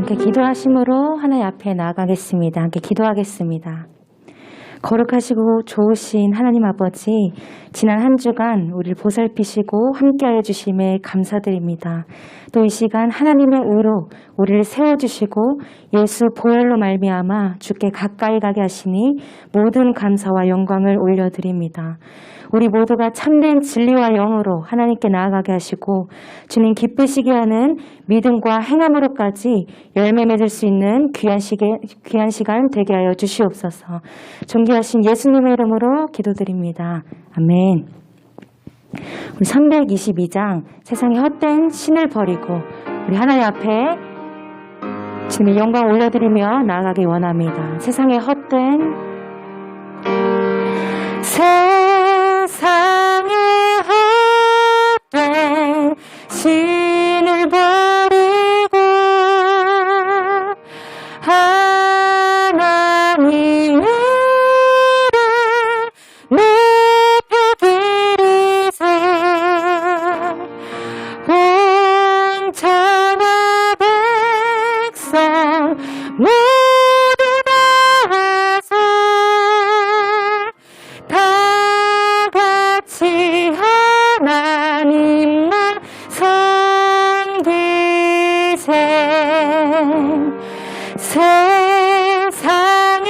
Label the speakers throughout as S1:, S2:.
S1: 함께 기도하심으로 하나님 앞에 나아가겠습니다. 함께 기도하겠습니다. 거룩하시고 좋으신 하나님 아버지, 지난 한 주간 우리를 보살피시고 함께하여 주심에 감사드립니다. 또 이 시간 하나님의 의로 우리를 세워주시고 예수 보혈로 말미암아 주께 가까이 가게 하시니 모든 감사와 영광을 올려드립니다. 우리 모두가 참된 진리와 영으로 하나님께 나아가게 하시고 주님 기쁘시게 하는 믿음과 행함으로까지 열매 맺을 수 있는 귀한 시간 되게 하여 주시옵소서. 존귀하신 예수님의 이름으로 기도드립니다. 아멘. 우리 322장 세상의 헛된 신을 버리고 우리 하나님 앞에 주님의 영광 올려드리며 나아가기 원합니다. 세상의 헛된 세상의 헛된 신을 버리고 하나님의 높여드리세. 온 천하 백성 모두 나와서 다 같이 하나님만 섬기세. 세상의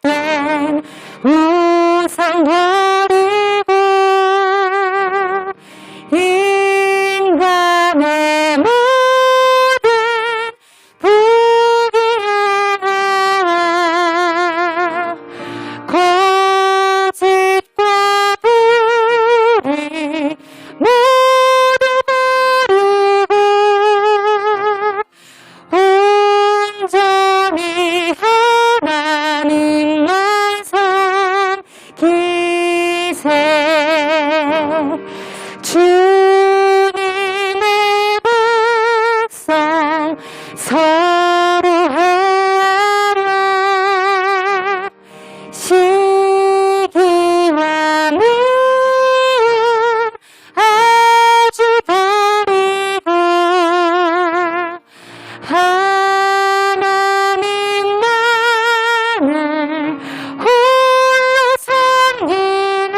S1: 헛된 우상 버리고 인간의 모든 부귀하라. 거짓과 불의 모두 버리고 온전히 하나님만 섬기세. 주님의 백성 서로 헤아려 시기와 미움 아주 버리고 하나님만을 홀로 섬기는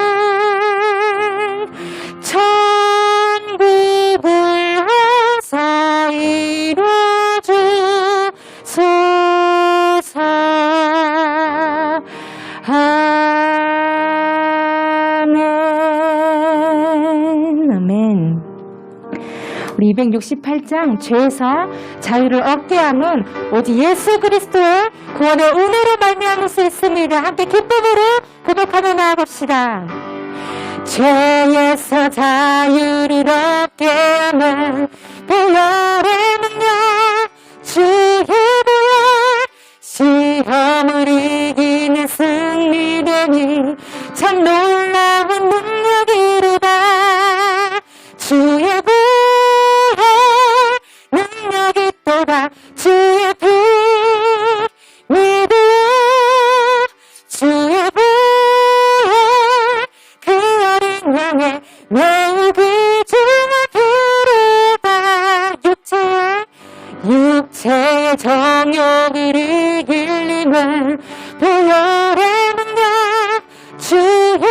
S1: 천국을 어서 이루어주소서. 아멘. 우리 268장 죄에서 자유를 얻게 함은 오직 예수 그리스도의 구원의 은혜로 말미암을 수 있습니다. 함께 기쁨으로 고백하며 나아갑시다. 죄에서 자유를 얻게 함은 보혈의 능력 주의 보혈 시험을 이기는 승리되니 참 놀라운 능력이로다. 주의 보혈 능력이 또다. 주의 피 믿으라. 주의 보혈 그 어린 양의 매우 귀중한 피로다. 육체의 정욕을 이기려면 보혈의 능력 주의 보혈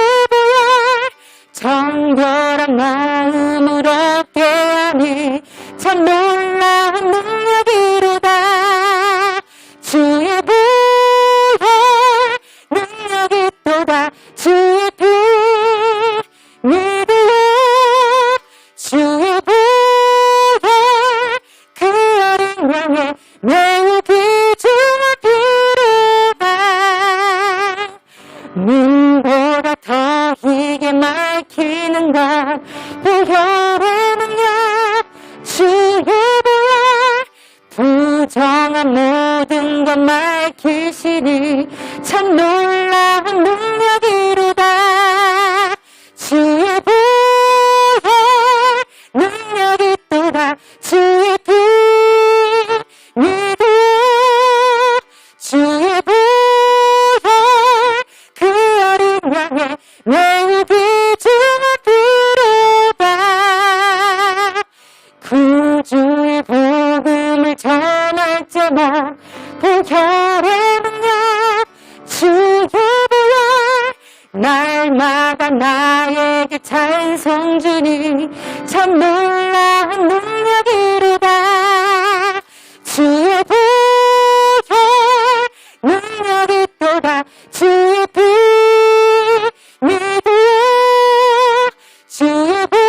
S1: 정결한 마음을 얻게 하니 참 놀라운 능력이로다. 주의 보혈 능력이 또다. 주의 피 믿으라. 주의 보혈 그 어린 양의 매우 귀중한 피로다. 눈보다 더 희게 밝히는 것 보혈의 능력 주의 보혈 부정한 모든 것 밝히시니 참 놀라운 능력이로다. 주의 보혈 능력이 또다. 주의 피 믿으라. 주의 보혈 그 날마다 나에게 찬송 주니 참 놀라운 능력이로다. 주의 보혈 능력이 또다. 주의 피 믿으려 주의 보혈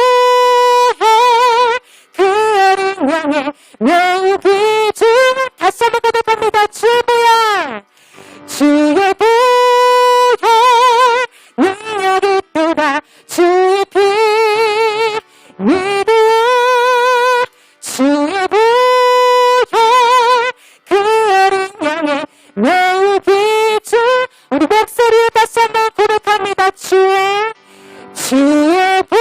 S1: 그 어린 양의 매우 귀중한 다시 한번 고백합니다. 주의 보혈 주의 보혈 능력이 또다. 주의 피 믿으려 주의 보혈 그 어린 양의 매우 귀중 우리 목소리에 다시 한번 고백합니다. 주의 보혈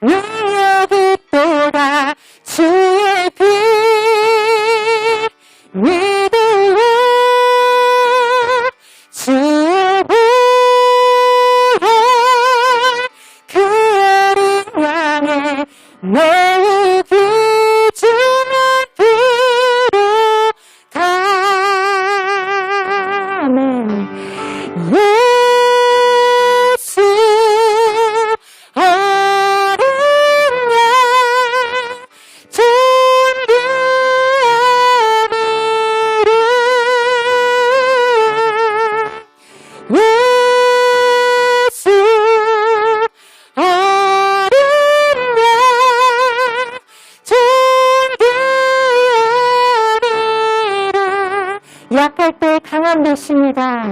S1: 능력이 또다. 주의 피 믿으려 주의 보혈 그 어린 양의 매우 귀중한 피로다. 아멘. 예수 어린 양 존귀한 이름 예수 어린 양 존귀한 이름 약할 때 강한 되십니다.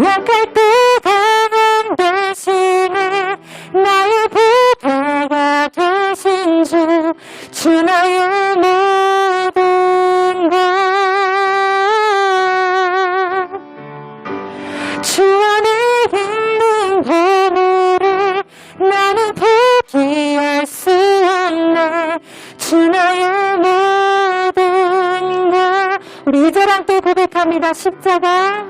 S1: 약할 때 강한 대신에 나의 보배가 되신 주 나의 모든 것 주 안에 있는 보물을 나는 포기할 수 없네. 주 나의 모든 것 우리 이절 함께 고백합니다. 십자가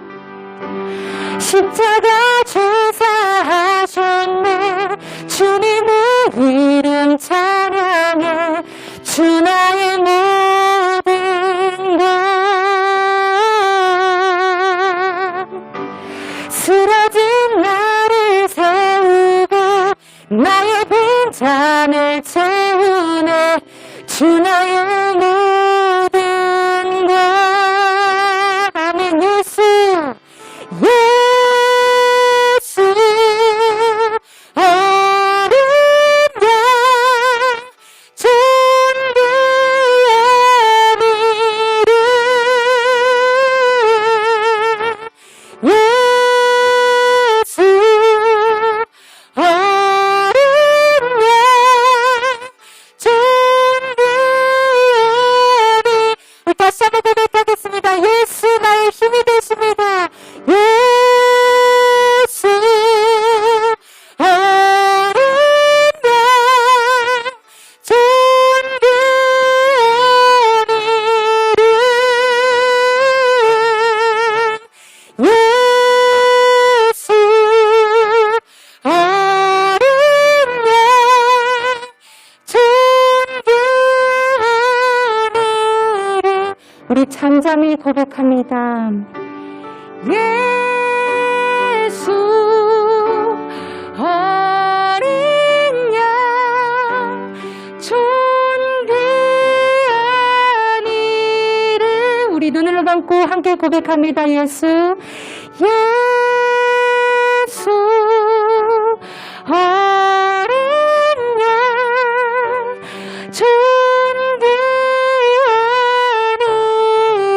S1: 주사하셨네. 주님의 이름 찬양해. 주 나의 모든 것 쓰러진 나를 세우고 나의 빈잔을 채우네. 주 나의 모든 것 아멘. 예수 어린 양 존귀한 이름 예수 어린 양 존귀한 이름 우리 다시 한번 고백하겠습니다. 예수 나의 힘이 되십니다. 예수 어린 양 존귀한 이름 예수 어린 양 존귀한 이름 우리 잠잠히 고백합니다. 예수 어린 양 존귀한 이름 우리 눈을 감고 함께 고백합니다. 예수 어린 양 존귀한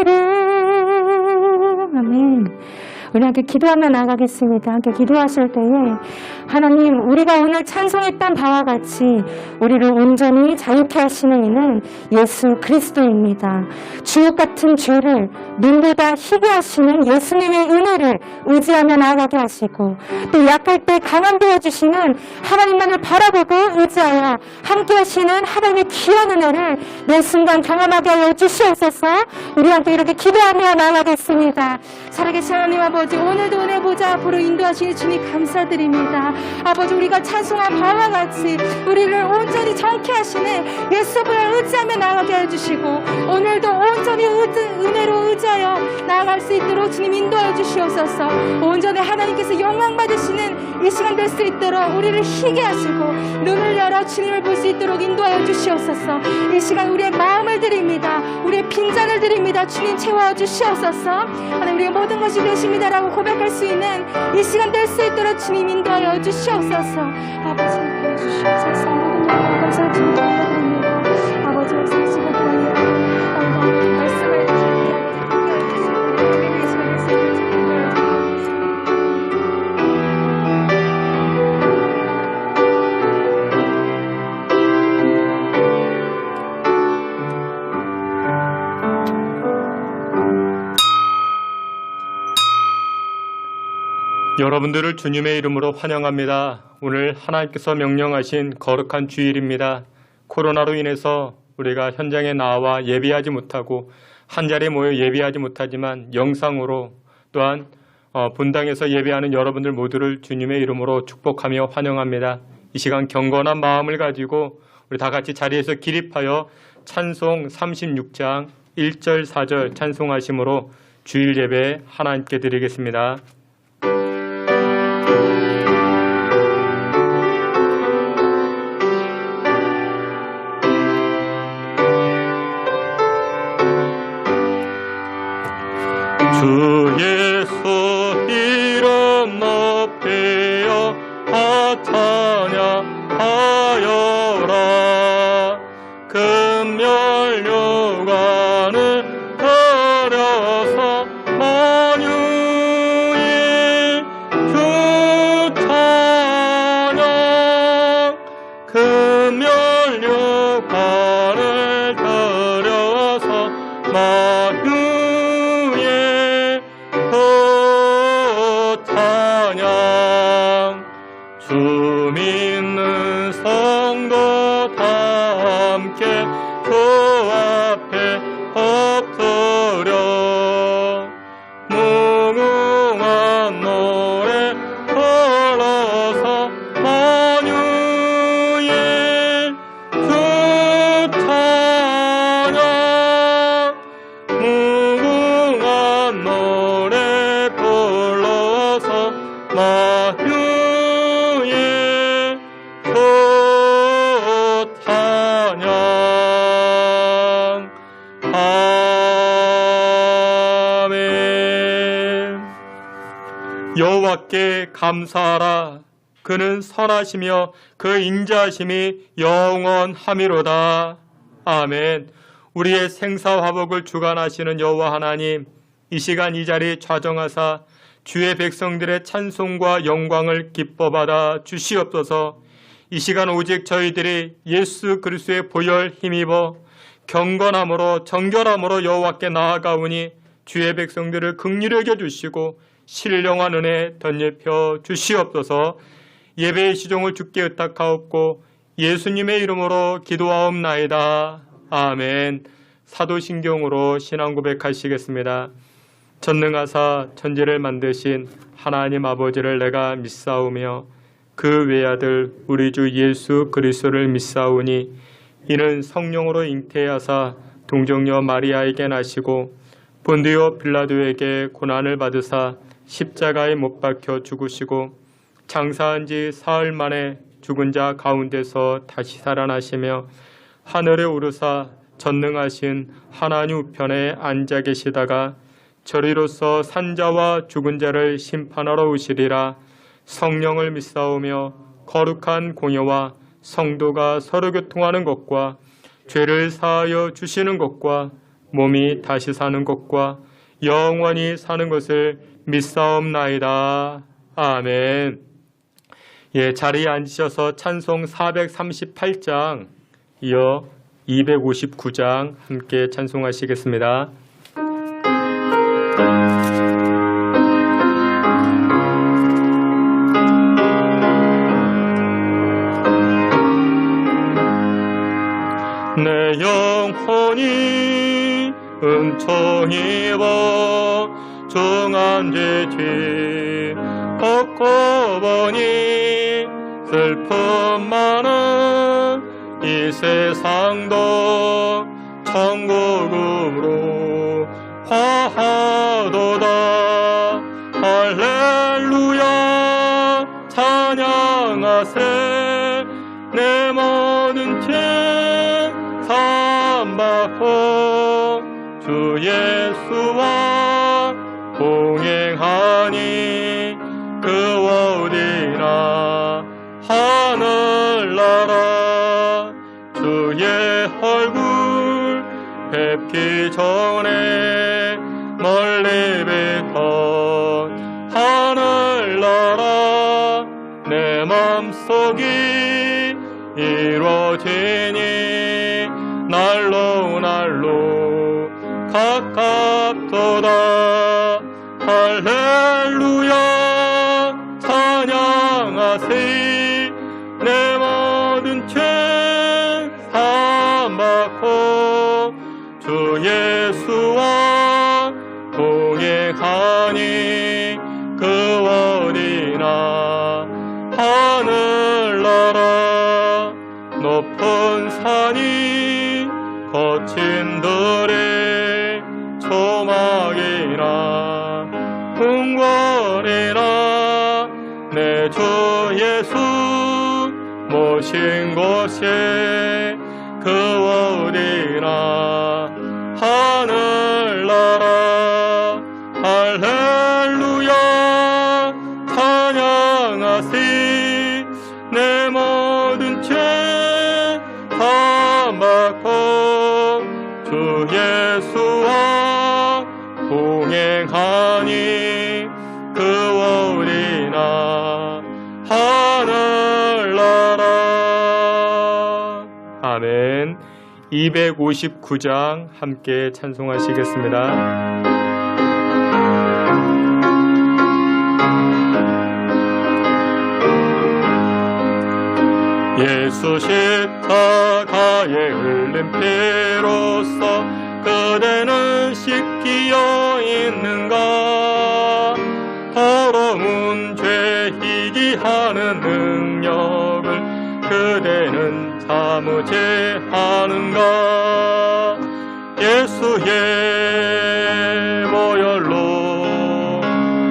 S1: 이름 아멘. 우리 함께 기도하며 나가겠습니다. 함께 기도하실 때에 하나님 우리가 오늘 찬송했던 바와 같이 우리를 온전히 자유케 하시는 이는 예수 그리스도입니다. 주옥 같은 죄를 눈보다 희게 하시는 예수님의 은혜를 의지하며 나아가게 하시고 또 약할 때 강함 되어주시는 하나님만을 바라보고 의지하여 함께 하시는 하나님의 귀한 은혜를 매 순간 경험하게 하여 주시옵소서. 우리 함께 이렇게 기도하며 나아가겠습니다. 살아계신 하나님 아버지 오늘도 은혜 보좌 앞으로 인도하시니 주님 감사드립니다. 아버지, 우리가 찬송한 바와 같이 우리를 온전히 정케 하시는 예수를 의지하며 나가게 해주시고, 오늘도 온전히 은혜로 의지하여 나아갈 수 있도록 주님 인도하여 주시옵소서. 온전히 하나님께서 영광 받으시는 이 시간 될 수 있도록 우리를 희게 하시고 눈을 열어 주님을 볼 수 있도록 인도하여 주시옵소서. 이 시간 우리의 마음을 드립니다. 우리의 빈잔을 드립니다. 주님 채워 주시옵소서. 하나님, 우리의 모든 것이 되십니다라고 고백할 수 있는 이 시간 될 수 있도록 주님 인도하여 주시옵소서. 아버지, 인도하여 주시옵소서. 모든 영광 감사를 주님 드립니다. 아버지, 말씀하시고 보니 말씀을
S2: 여러분들을 주님의 이름으로 환영합니다. 오늘 하나님께서 명령하신 거룩한 주일입니다. 코로나로 인해서 우리가 현장에 나와 예배하지 못하고 한자리에 모여 예배하지 못하지만 영상으로 또한 본당에서 예배하는 여러분들 모두를 주님의 이름으로 축복하며 환영합니다. 이 시간 경건한 마음을 가지고 우리 다 같이 자리에서 기립하여 찬송 36장 1절 4절 찬송하심으로 주일 예배 하나님께 드리겠습니다. 주 예수 이름 높이여 찬양하여라. 금멸류관을 들여서 만유의 주 찬양. 금멸류관을 들여서 만유의 찬양. 주 믿는 성도 다 함께 주 앞에 엎드려 무궁한 노래 불러서 만유의 주 찬양. 무궁한 노래 불러서 만유의 주 찬양. 아멘. 여호와께 감사하라. 그는 선하시며 그 인자하심이 영원하미로다. 아멘. 우리의 생사화복을 주관하시는 여호와 하나님, 이 시간 이 자리 좌정하사 주의 백성들의 찬송과 영광을 기뻐받아 주시옵소서. 이 시간 오직 저희들이 예수 그리스도의 보혈 힘입어 경건함으로 정결함으로 여호와께 나아가오니 주의 백성들을 긍휼히 여겨주시고 신령한 은혜 덧입혀 주시옵소서. 예배의 시종을 주께 의탁하옵고 예수님의 이름으로 기도하옵나이다. 아멘. 사도신경으로 신앙 고백하시겠습니다. 전능하사 천지를 만드신 하나님 아버지를 내가 믿사오며 그 외아들 우리 주 예수 그리스도를 믿사오니 이는 성령으로 잉태하사 동정녀 마리아에게 나시고 본디오 빌라도에게 고난을 받으사 십자가에 못 박혀 죽으시고 장사한 지 사흘 만에 죽은 자 가운데서 다시 살아나시며 하늘에 오르사 전능하신 하나님 우편에 앉아 계시다가 저리로서 산자와 죽은 자를 심판하러 오시리라. 성령을 믿사오며 거룩한 공예와 성도가 서로 교통하는 것과 죄를 사하여 주시는 것과 몸이 다시 사는 것과 영원히 사는 것을 믿사옵나이다. 아멘. 예, 자리에 앉으셔서 찬송 438장 이어 259장 함께 찬송하시겠습니다. 내 영혼이 은총 입어 중한죄지 벗고 보니 슬픔 많은 이 세상도 천국으로 화하도다. 할렐루야 찬양하세. 내 모든 죄 사함받고 주 예수와 동행하니 그 어디나 하늘나라. 주의 얼굴 뵙기 전에 멀리 뵙던 하늘나라. 내 맘속이 이루어지니 날로 날로 가깝도다. 할렐루야 찬양하세. 내 모든 죄 사함받고 주 예수와 동행하니 그 어디나 하늘나라. 높은 산이 거친 들의 초막이라 궁궐이라 내 주 예수 모신 곳에 그 어디나 하늘나라. 할렐루야 찬양하세. 내 모든 죄 사함받고 주 예수와 동행하니 그 어디나 하늘나라. 아멘. 259장 함께 찬송하시겠습니다. 예수 십자가에 흘린 피로써 그대는 씻기어 있는가. 더러운 죄 이기하는 능력을 그대는 사무제 하는가. 예수의 보혈로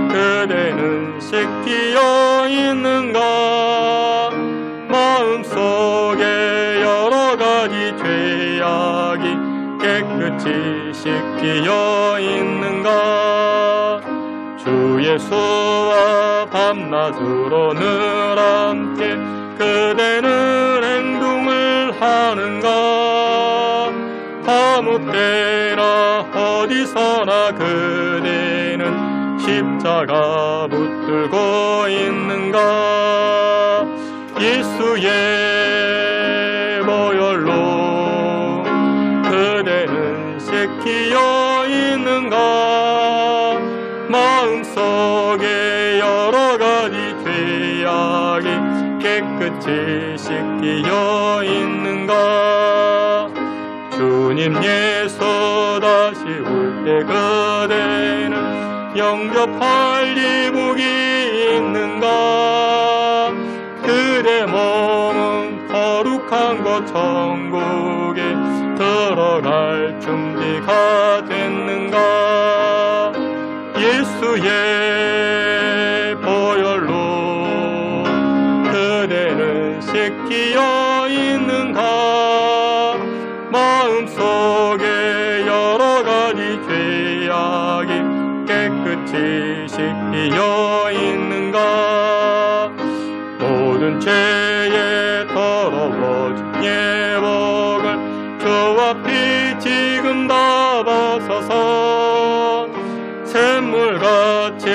S2: 그대는 씻기어 있는가. 마음속에 여러가지 죄악이 깨끗이 씻기어 있는가. 주 예수와 밤낮으로 늘 함께 그대는 행동을 하는가. 아무 때나 어디서나 그대는 십자가 붙들고 있는가. 예수의 보혈로 그대는 씻기어 있는가. 마음속에 여러가지 죄악이 깨끗이 씻기어 있는가. 주님 예수 다시 올 때 그대는 영접할 이복이 있는가. 그대 몸은 거룩한 곳 천국에 들어갈 준비가 됐는가. 예수의 보혈로 그대는 씻기어 있는가. 마음속에 여러가지 죄악이 깨끗이 씻기어 있는가. 모든 죄에 더러워진 예복을 주 앞이 지금 다 벗어서 샘물같이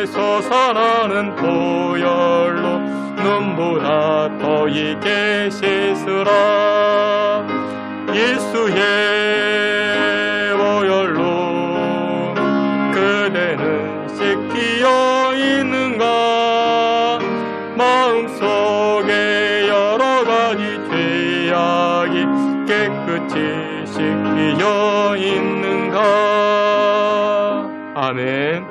S2: 솟아나는 보혈로 눈보다 더 있게 씻으라. 예수의 보혈로 그대는 씻기어 있는가. 마음속에 여러가지 죄악이 깨끗이 씻기어 있는가. 아멘. 아멘.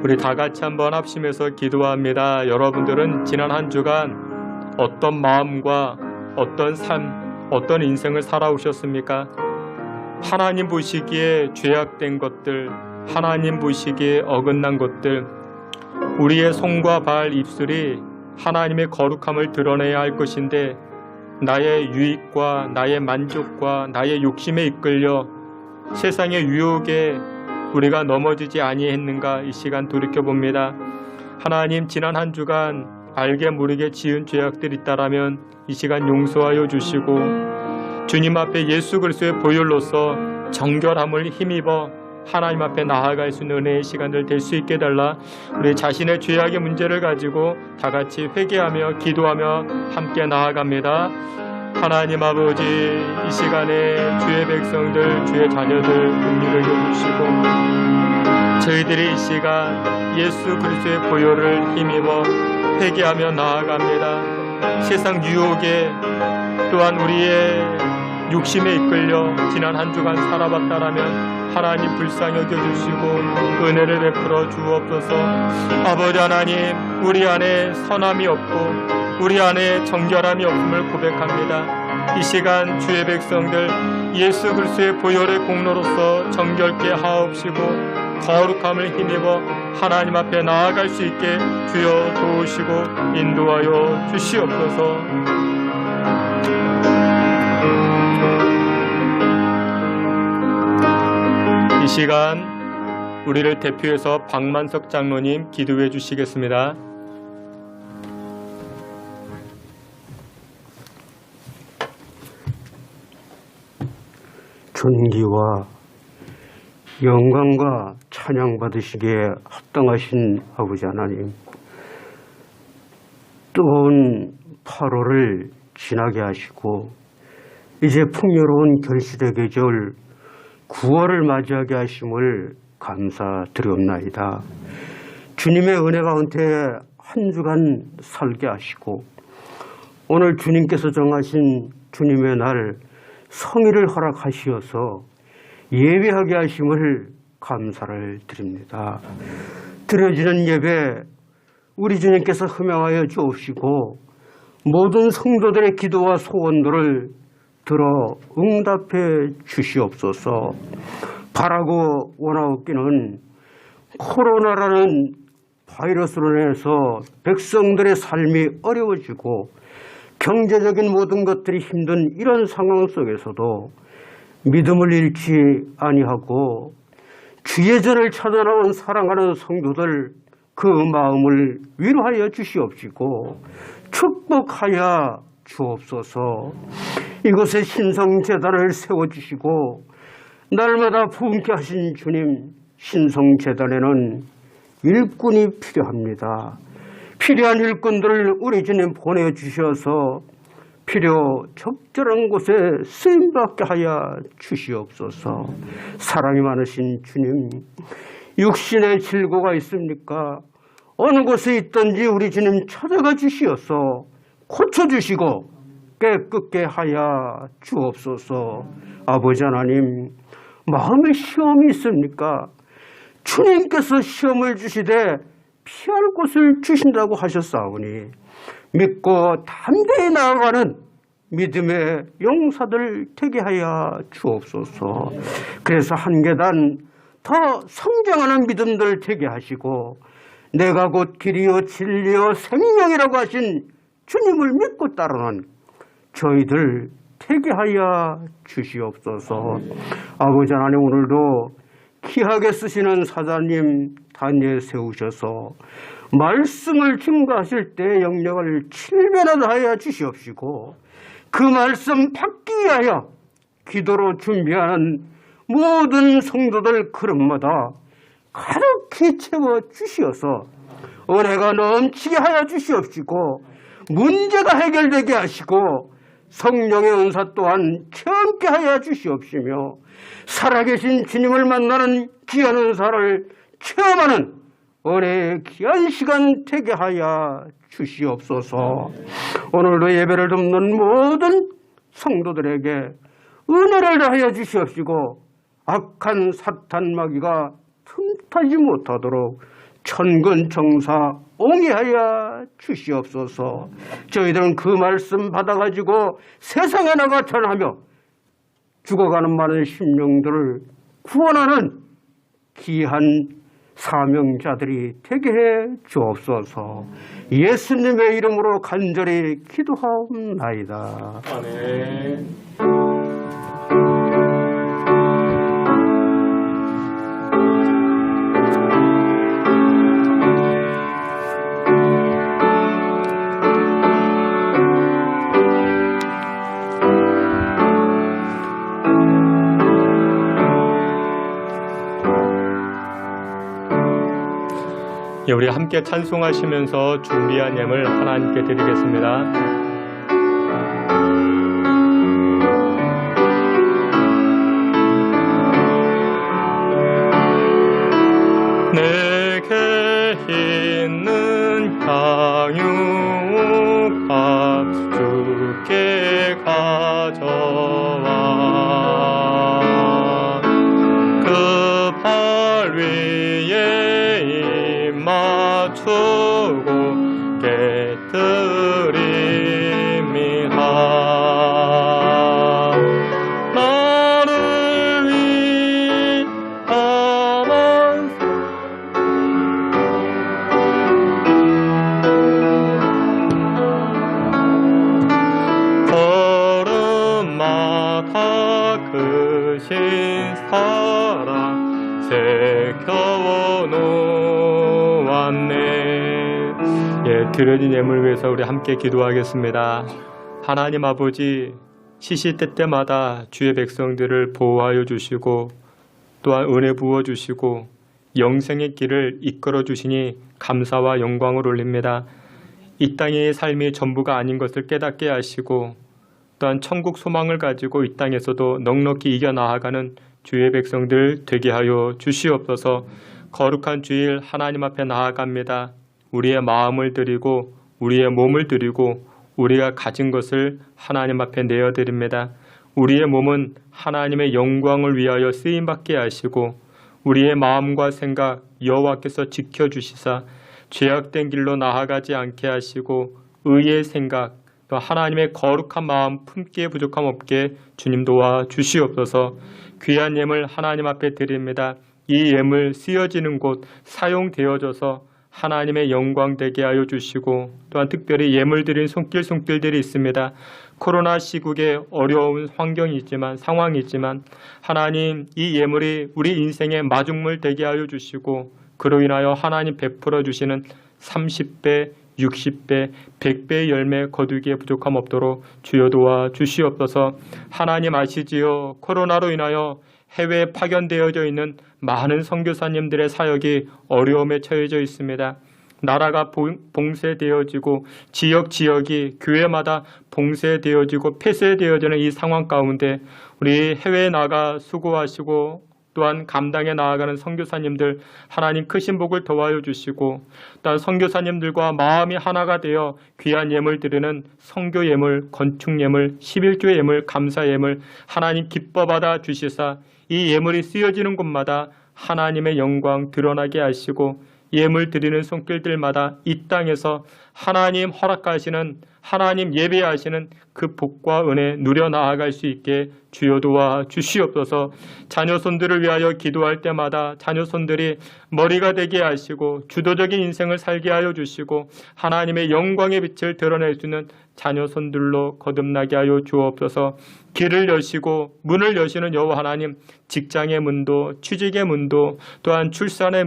S2: 우리 다 같이 한번 합심해서 기도합니다. 여러분들은 지난 한 주간 어떤 마음과 어떤 삶, 어떤 인생을 살아오셨습니까? 하나님 보시기에 죄악된 것들, 하나님 보시기에 어긋난 것들, 우리의 손과 발, 입술이 하나님의 거룩함을 드러내야 할 것인데 나의 유익과 나의 만족과 나의 욕심에 이끌려 세상의 유혹에 우리가 넘어지지 아니했는가 이 시간 돌이켜봅니다. 하나님, 지난 한 주간 알게 모르게 지은 죄악들이 있다라면 이 시간 용서하여 주시고 주님 앞에 예수 그리스도의 보혈로서 정결함을 힘입어 하나님 앞에 나아갈 수 있는 은혜의 시간들 될 수 있게 달라. 우리 자신의 죄악의 문제를 가지고 다 같이 회개하며 기도하며 함께 나아갑니다. 하나님 아버지, 이 시간에 주의 백성들, 주의 자녀들 긍휼을 여주시고 저희들이 이 시간 예수 그리스도의 보혈을 힘입어 회개하며 나아갑니다. 세상 유혹에 또한 우리의 욕심에 이끌려 지난 한 주간 살아봤다라면 하나님 불쌍히 여겨주시고 은혜를 베풀어 주옵소서. 아버지 하나님, 우리 안에 선함이 없고 우리 안에 정결함이 없음을 고백합니다. 이 시간 주의 백성들 예수 그리스도의 보혈의 공로로서 정결케 하옵시고 거룩함을 힘입어 하나님 앞에 나아갈 수 있게 주여 도우시고 인도하여 주시옵소서. 이 시간 우리를 대표해서 박만석 장로님 기도해 주시겠습니다.
S3: 존귀와 영광과 찬양 받으시기에 합당하신 아버지 하나님, 뜨거운 8월을 지나게 하시고 이제 풍요로운 결실의 계절 9월을 맞이하게 하심을 감사드리옵나이다. 주님의 은혜 가운데 한 주간 살게 하시고 오늘 주님께서 정하신 주님의 날 성의를 허락하시어서 예배하게 하심을 감사를 드립니다. 드려지는 예배 우리 주님께서 흠양하여 주옵시고 모든 성도들의 기도와 소원들을 들어 응답해 주시옵소서. 바라고 원하옵기는 코로나라는 바이러스로 인해서 백성들의 삶이 어려워지고 경제적인 모든 것들이 힘든 이런 상황 속에서도 믿음을 잃지 아니하고 주의 전을 찾아 나온 사랑하는 성도들 그 마음을 위로하여 주시옵시고 축복하여 주옵소서. 이곳에 신성재단을 세워주시고 날마다 부흥케 하신 주님, 신성재단에는 일꾼이 필요합니다. 필요한 일꾼들을 우리 주님 보내주셔서 필요 적절한 곳에 쓰임받게 하여 주시옵소서. 사랑이 많으신 주님, 육신의 질고가 있습니까? 어느 곳에 있든지 우리 주님 찾아가 주시어서 고쳐주시고 깨끗게 하여 주옵소서. 아버지 하나님, 마음에 시험이 있습니까? 주님께서 시험을 주시되 피할 곳을 주신다고 하셨사오니 믿고 담대히 나아가는 믿음의 용사들 되게 하여 주옵소서. 그래서 한 계단 더 성장하는 믿음들 되게 하시고 내가 곧 길이요 진리요 생명이라고 하신 주님을 믿고 따르는 저희들 되게 하여 주시옵소서. 아버지 하나님, 오늘도 귀하게 쓰시는 사자님 단위에 세우셔서 말씀을 증거하실 때 영역을 7배나 하여 주시옵시고 그 말씀 받기 위하여 기도로 준비하는 모든 성도들 걸음마다 가득히 채워 주시어서 은혜가 넘치게 하여 주시옵시고 문제가 해결되게 하시고 성령의 은사 또한 체험케 하여 주시옵시며 살아계신 주님을 만나는 귀한 은사를 체험하는 은혜의 귀한 시간 되게 하여 주시옵소서. 오늘도 예배를 돕는 모든 성도들에게 은혜를 다하여 주시옵시고 악한 사탄 마귀가 틈타지 못하도록 천근청사 옹이하여 주시옵소서. 저희들은 그 말씀 받아가지고 세상에 나가 전하며 죽어가는 많은 심령들을 구원하는 귀한 사명자들이 되게 해 주옵소서. 예수님의 이름으로 간절히 기도하옵나이다.
S2: 아멘. 우리 함께 찬송하시면서 준비한 예물 하나님께 드리겠습니다. 내게 있는 향유밥 주께 가져와 그 발 위에 맞추고 깨뜨림이라 나를 위하만 걸음마다 크신 사랑 새겨워 놓았네. 드려진 예물 위해서 우리 함께 기도하겠습니다. 하나님 아버지, 시시때때마다 주의 백성들을 보호하여 주시고 또한 은혜 부어 주시고 영생의 길을 이끌어 주시니 감사와 영광을 올립니다. 이 땅의 삶이 전부가 아닌 것을 깨닫게 하시고 또한 천국 소망을 가지고 이 땅에서도 넉넉히 이겨나아가는 주의 백성들 되게 하여 주시옵소서. 거룩한 주일 하나님 앞에 나아갑니다. 우리의 마음을 드리고 우리의 몸을 드리고 우리가 가진 것을 하나님 앞에 내어드립니다. 우리의 몸은 하나님의 영광을 위하여 쓰임받게 하시고 우리의 마음과 생각 여호와께서 지켜주시사 죄악된 길로 나아가지 않게 하시고 의의 생각 또 하나님의 거룩한 마음 품기에 부족함 없게 주님 도와 주시옵소서. 귀한 예물 하나님 앞에 드립니다. 이 예물 쓰여지는 곳 사용되어져서 하나님의 영광 되게 하여 주시고 또한 특별히 예물 드린 손길들이 있습니다. 코로나 시국에 어려운 환경이지만 상황이지만 하나님 이 예물이 우리 인생의 마중물 되게 하여 주시고 그로 인하여 하나님 베풀어 주시는 30배 60배, 100배의 열매 거두기에 부족함 없도록 주여 도와 주시옵소서. 하나님 아시지요? 코로나로 인하여 해외에 파견되어져 있는 많은 선교사님들의 사역이 어려움에 처해져 있습니다. 나라가 봉쇄되어지고 지역이 교회마다 봉쇄되어지고 폐쇄되어지는 이 상황 가운데 우리 해외에 나가 수고하시고 또한 감당해 나아가는 선교사님들 하나님 크신 복을 더하여 주시고 또한 선교사님들과 마음이 하나가 되어 귀한 예물 드리는 선교 예물, 건축 예물, 11조 예물, 감사 예물 하나님 기뻐 받아 주시사 이 예물이 쓰여지는 곳마다 하나님의 영광 드러나게 하시고 예물 드리는 손길들마다 이 땅에서 하나님 허락하시는 하나님 예배하시는 그 복과 은혜 누려 나아갈 수 있게 주여 도와 주시옵소서. 자녀손들을 위하여 기도할 때마다 자녀손들이 머리가 되게 하시고 주도적인 인생을 살게 하여 주시고 하나님의 영광의 빛을 드러낼 수 있는 자녀손들로 거듭나게 하여 주옵소서. 길을 여시고 문을 여시는 여호와 하나님 직장의 문도 취직의 문도 또한 출산의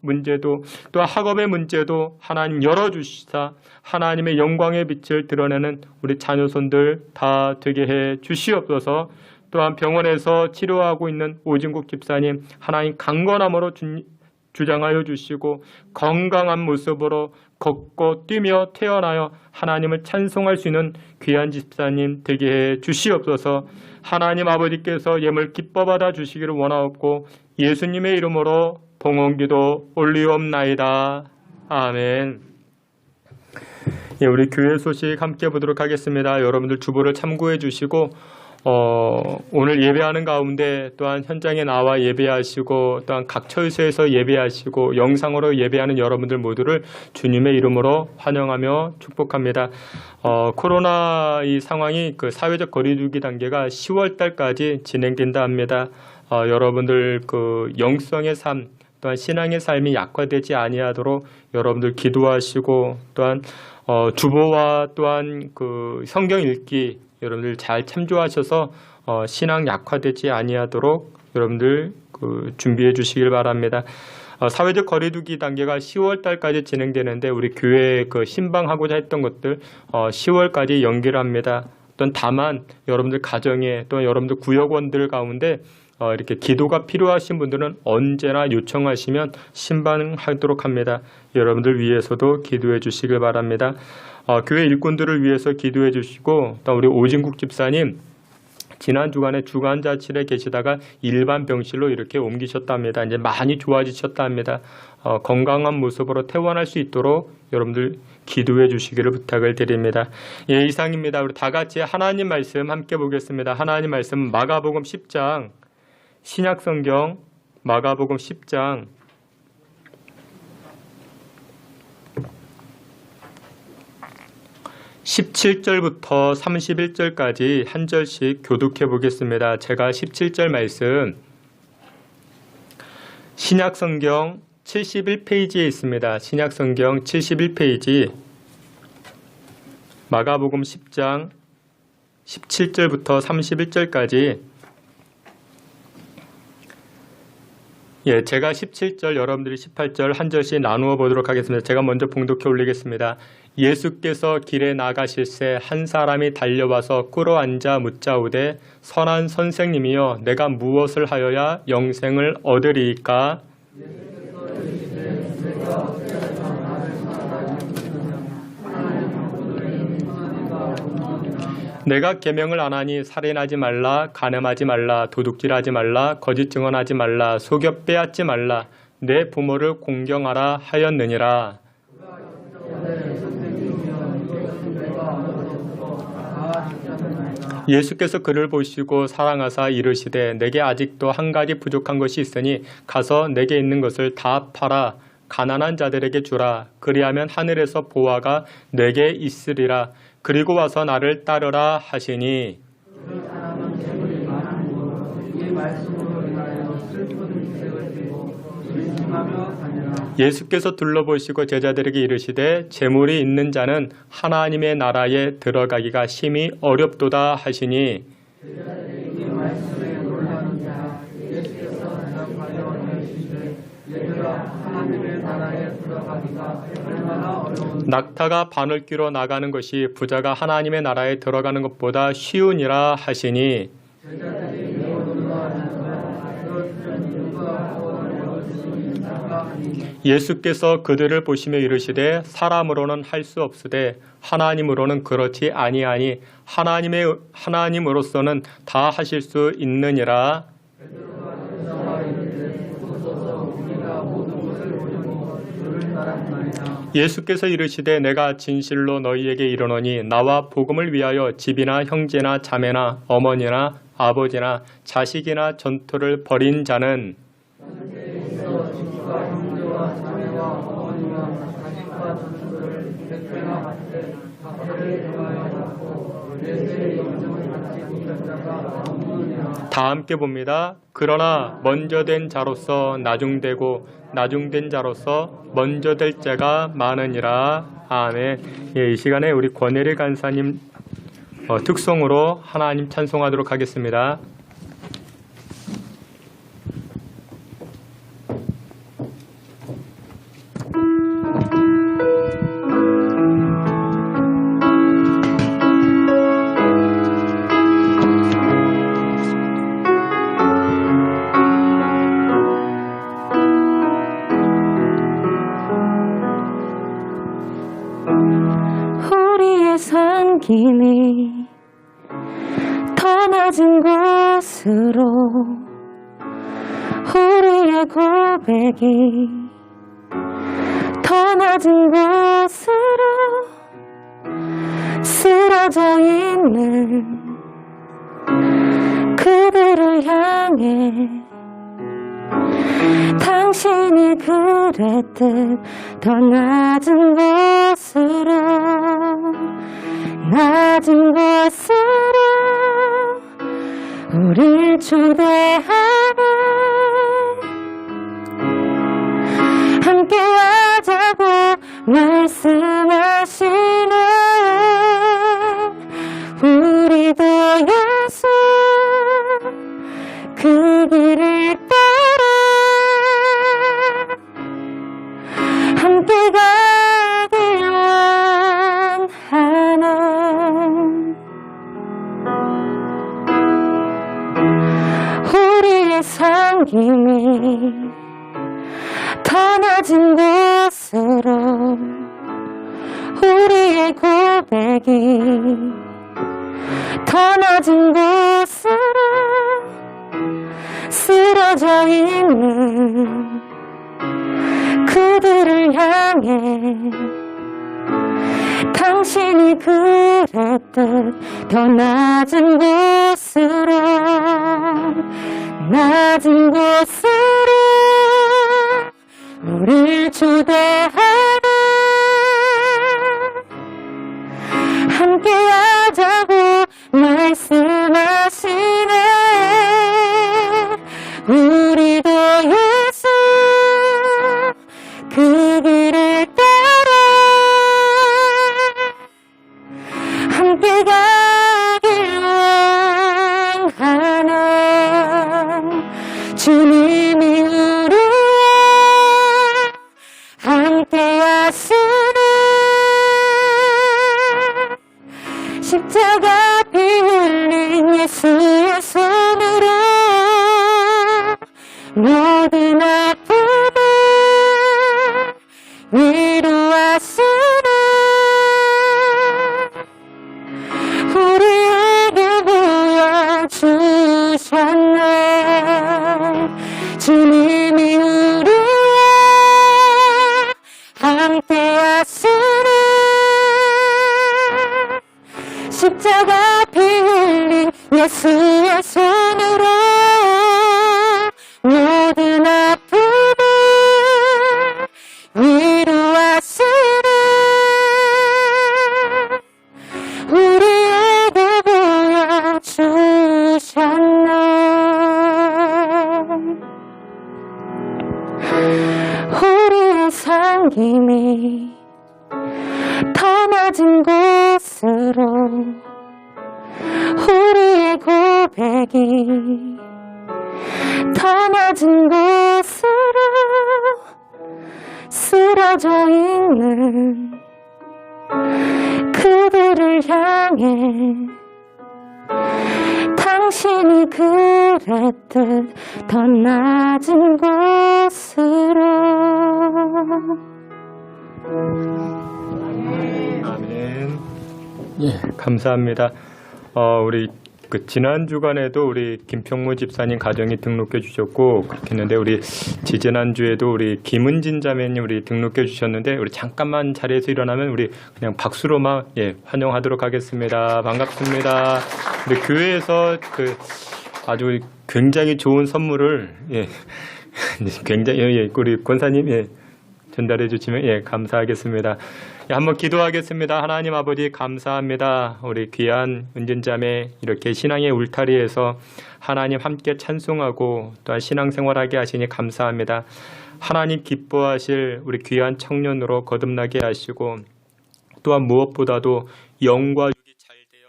S2: 문제도 또 학업의 문제도 하나님 열어주시사 하나님의 영광의 빛을 드러내는 우리 자녀손들 다 되게 해 주시옵소서. 또한 병원에서 치료하고 있는 오진국 집사님 하나님 강건함으로 주장하여 주시고 건강한 모습으로 걷고 뛰며 태어나여 하나님을 찬송할 수 있는 귀한 집사님 되게 해 주시옵소서. 하나님 아버지께서 예물 기뻐 받아 주시기를 원하옵고 예수님의 이름으로 봉헌기도 올리옵나이다. 아멘. 우리 교회 소식 함께 보도록 하겠습니다. 여러분들 주보를 참고해 주시고 오늘 예배하는 가운데 또한 현장에 나와 예배하시고 또한 각 처소에서 예배하시고 영상으로 예배하는 여러분들 모두를 주님의 이름으로 환영하며 축복합니다. 코로나 이 상황이 그 사회적 거리두기 단계가 10월 달까지 진행된다 합니다. 여러분들 그 영성의 삶 또한 신앙의 삶이 약화되지 아니하도록 여러분들 기도하시고 또한 주보와 또한 그 성경 읽기 여러분들 잘 참조하셔서 신앙 약화되지 아니하도록 여러분들 그 준비해 주시길 바랍니다. 사회적 거리두기 단계가 10월 달까지 진행되는데 우리 교회에 그 신방하고자 했던 것들 10월까지 연기를 합니다. 다만 여러분들 가정에 또 여러분들 구역원들 가운데 이렇게 기도가 필요하신 분들은 언제나 요청하시면 신방하도록 합니다. 여러분들 위해서도 기도해 주시길 바랍니다. 교회 일꾼들을 위해서 기도해 주시고 또 우리 오진국 집사님 지난 주간에 주간자실에 계시다가 일반 병실로 이렇게 옮기셨답니다. 이제 많이 좋아지셨다 합니다. 건강한 모습으로 퇴원할 수 있도록 여러분들 기도해 주시기를 부탁을 드립니다. 예, 이상입니다. 우리 다 같이 하나님 말씀 함께 보겠습니다. 하나님 말씀 마가복음 10장 신약성경 마가복음 10장 17절부터 31절까지 한 절씩 교독해 보겠습니다. 제가 17절 말씀 신약성경 71페이지에 있습니다. 신약성경 71페이지 마가복음 10장 17절부터 31절까지 예, 제가 17절 여러분들이 18절 한 절씩 나누어 보도록 하겠습니다. 제가 먼저 봉독해 올리겠습니다. 예수께서 길에 나가실새 한 사람이 달려와서 꿇어앉아 묻자오되 선한 선생님이여 내가 무엇을 하여야 영생을 얻으리이까? 내가 계명을 안 하니 살인하지 말라, 간음하지 말라, 도둑질하지 말라, 거짓 증언하지 말라, 속여 빼앗지 말라, 내 부모를 공경하라 하였느니라. 예수께서 그를 보시고 사랑하사 이르시되 내게 아직도 한 가지 부족한 것이 있으니 가서 내게 있는 것을 다 팔아 가난한 자들에게 주라. 그리하면 하늘에서 보화가 내게 있으리라. 그리고 와서 나를 따르라 하시니 예수께서 둘러보시고 제자들에게 이르시되 재물이 있는 자는 하나님의 나라에 들어가기가 심히 어렵도다 하시니 낙타가 바늘 끼러 나가는 것이 부자가 하나님의 나라에 들어가는 것보다 쉬우니라 하시니 예수께서 그들을 보시며 이르시되 사람으로는 할 수 없으되 하나님으로는 그렇지 아니하니 하나님으로서는 다 하실 수 있느니라. 예수께서 이르시되 내가 진실로 너희에게 이르노니 나와 복음을 위하여 집이나 형제나 자매나 어머니나 아버지나 자식이나 전토를 벌인 자는 다 함께 봅니다. 그러나 먼저 된 자로서 나중되고 나중된 자로서 먼저 될 자가 많으니라. 아멘. 예, 이 시간에 우리 권혜리 간사님 특송으로 하나님 찬송하도록 하겠습니다.
S1: 상김이 더 낮은 곳으로 우리의 고백이 더 낮은 곳으로 쓰러져 있는 향해 당신이 그랬듯 더 낮은 곳으로 우릴 초대하네 함께하자고 말씀하시네 우리도 예수 그 길을 따라 함께 가길 원하네 우리의 섬김이 더 낮은 곳으로 우리의 고백이 더 낮은 곳으로 쓰러져 있는 그들을 향해 당신이 그랬듯 더 낮은 곳으로 우릴 초대하네 함께하자고 말씀하시네 우리도 예수 그 길을 따라 함께 가길 원하네 주님이 우리와 함께하시네 십자가 피 흘린 예수의 손으로 모든 아픔을 위로하시네 우리에게 보여주셨네 주님이 우리와 함께하시네 십자가 피 흘린 예수의 손으로 모든 아픔을 위로하시네 우리에게 보여주셨네 우리의 섬김이 더 낮은 곳으로 우리의 고백이 더 낮은 곳으로 쓰러져 있는 그들을 향해 당신이 그랬듯 더 낮은 곳으로
S2: 아멘. 예, 감사합니다. 우리 지난 주간에도 우리 김평무 집사님 가정이 등록해 주셨고 그렇게 했는데 우리 지지난 주에도 우리 김은진 자매님 우리 등록해 주셨는데 우리 잠깐만 자리에서 일어나면 우리 그냥 박수로만 환영하도록 하겠습니다. 반갑습니다. 우리 교회에서 아주 굉장히 좋은 선물을 굉장히 우리 권사님 전달해 주시면 감사하겠습니다. 한번 기도하겠습니다. 하나님 아버지 감사합니다. 우리 귀한 은진자매 이렇게 신앙의 울타리에서 하나님 함께 찬송하고 또한 신앙생활하게 하시니 감사합니다. 하나님 기뻐하실 우리 귀한 청년으로 거듭나게 하시고 또한 무엇보다도 영과 육이 잘 되어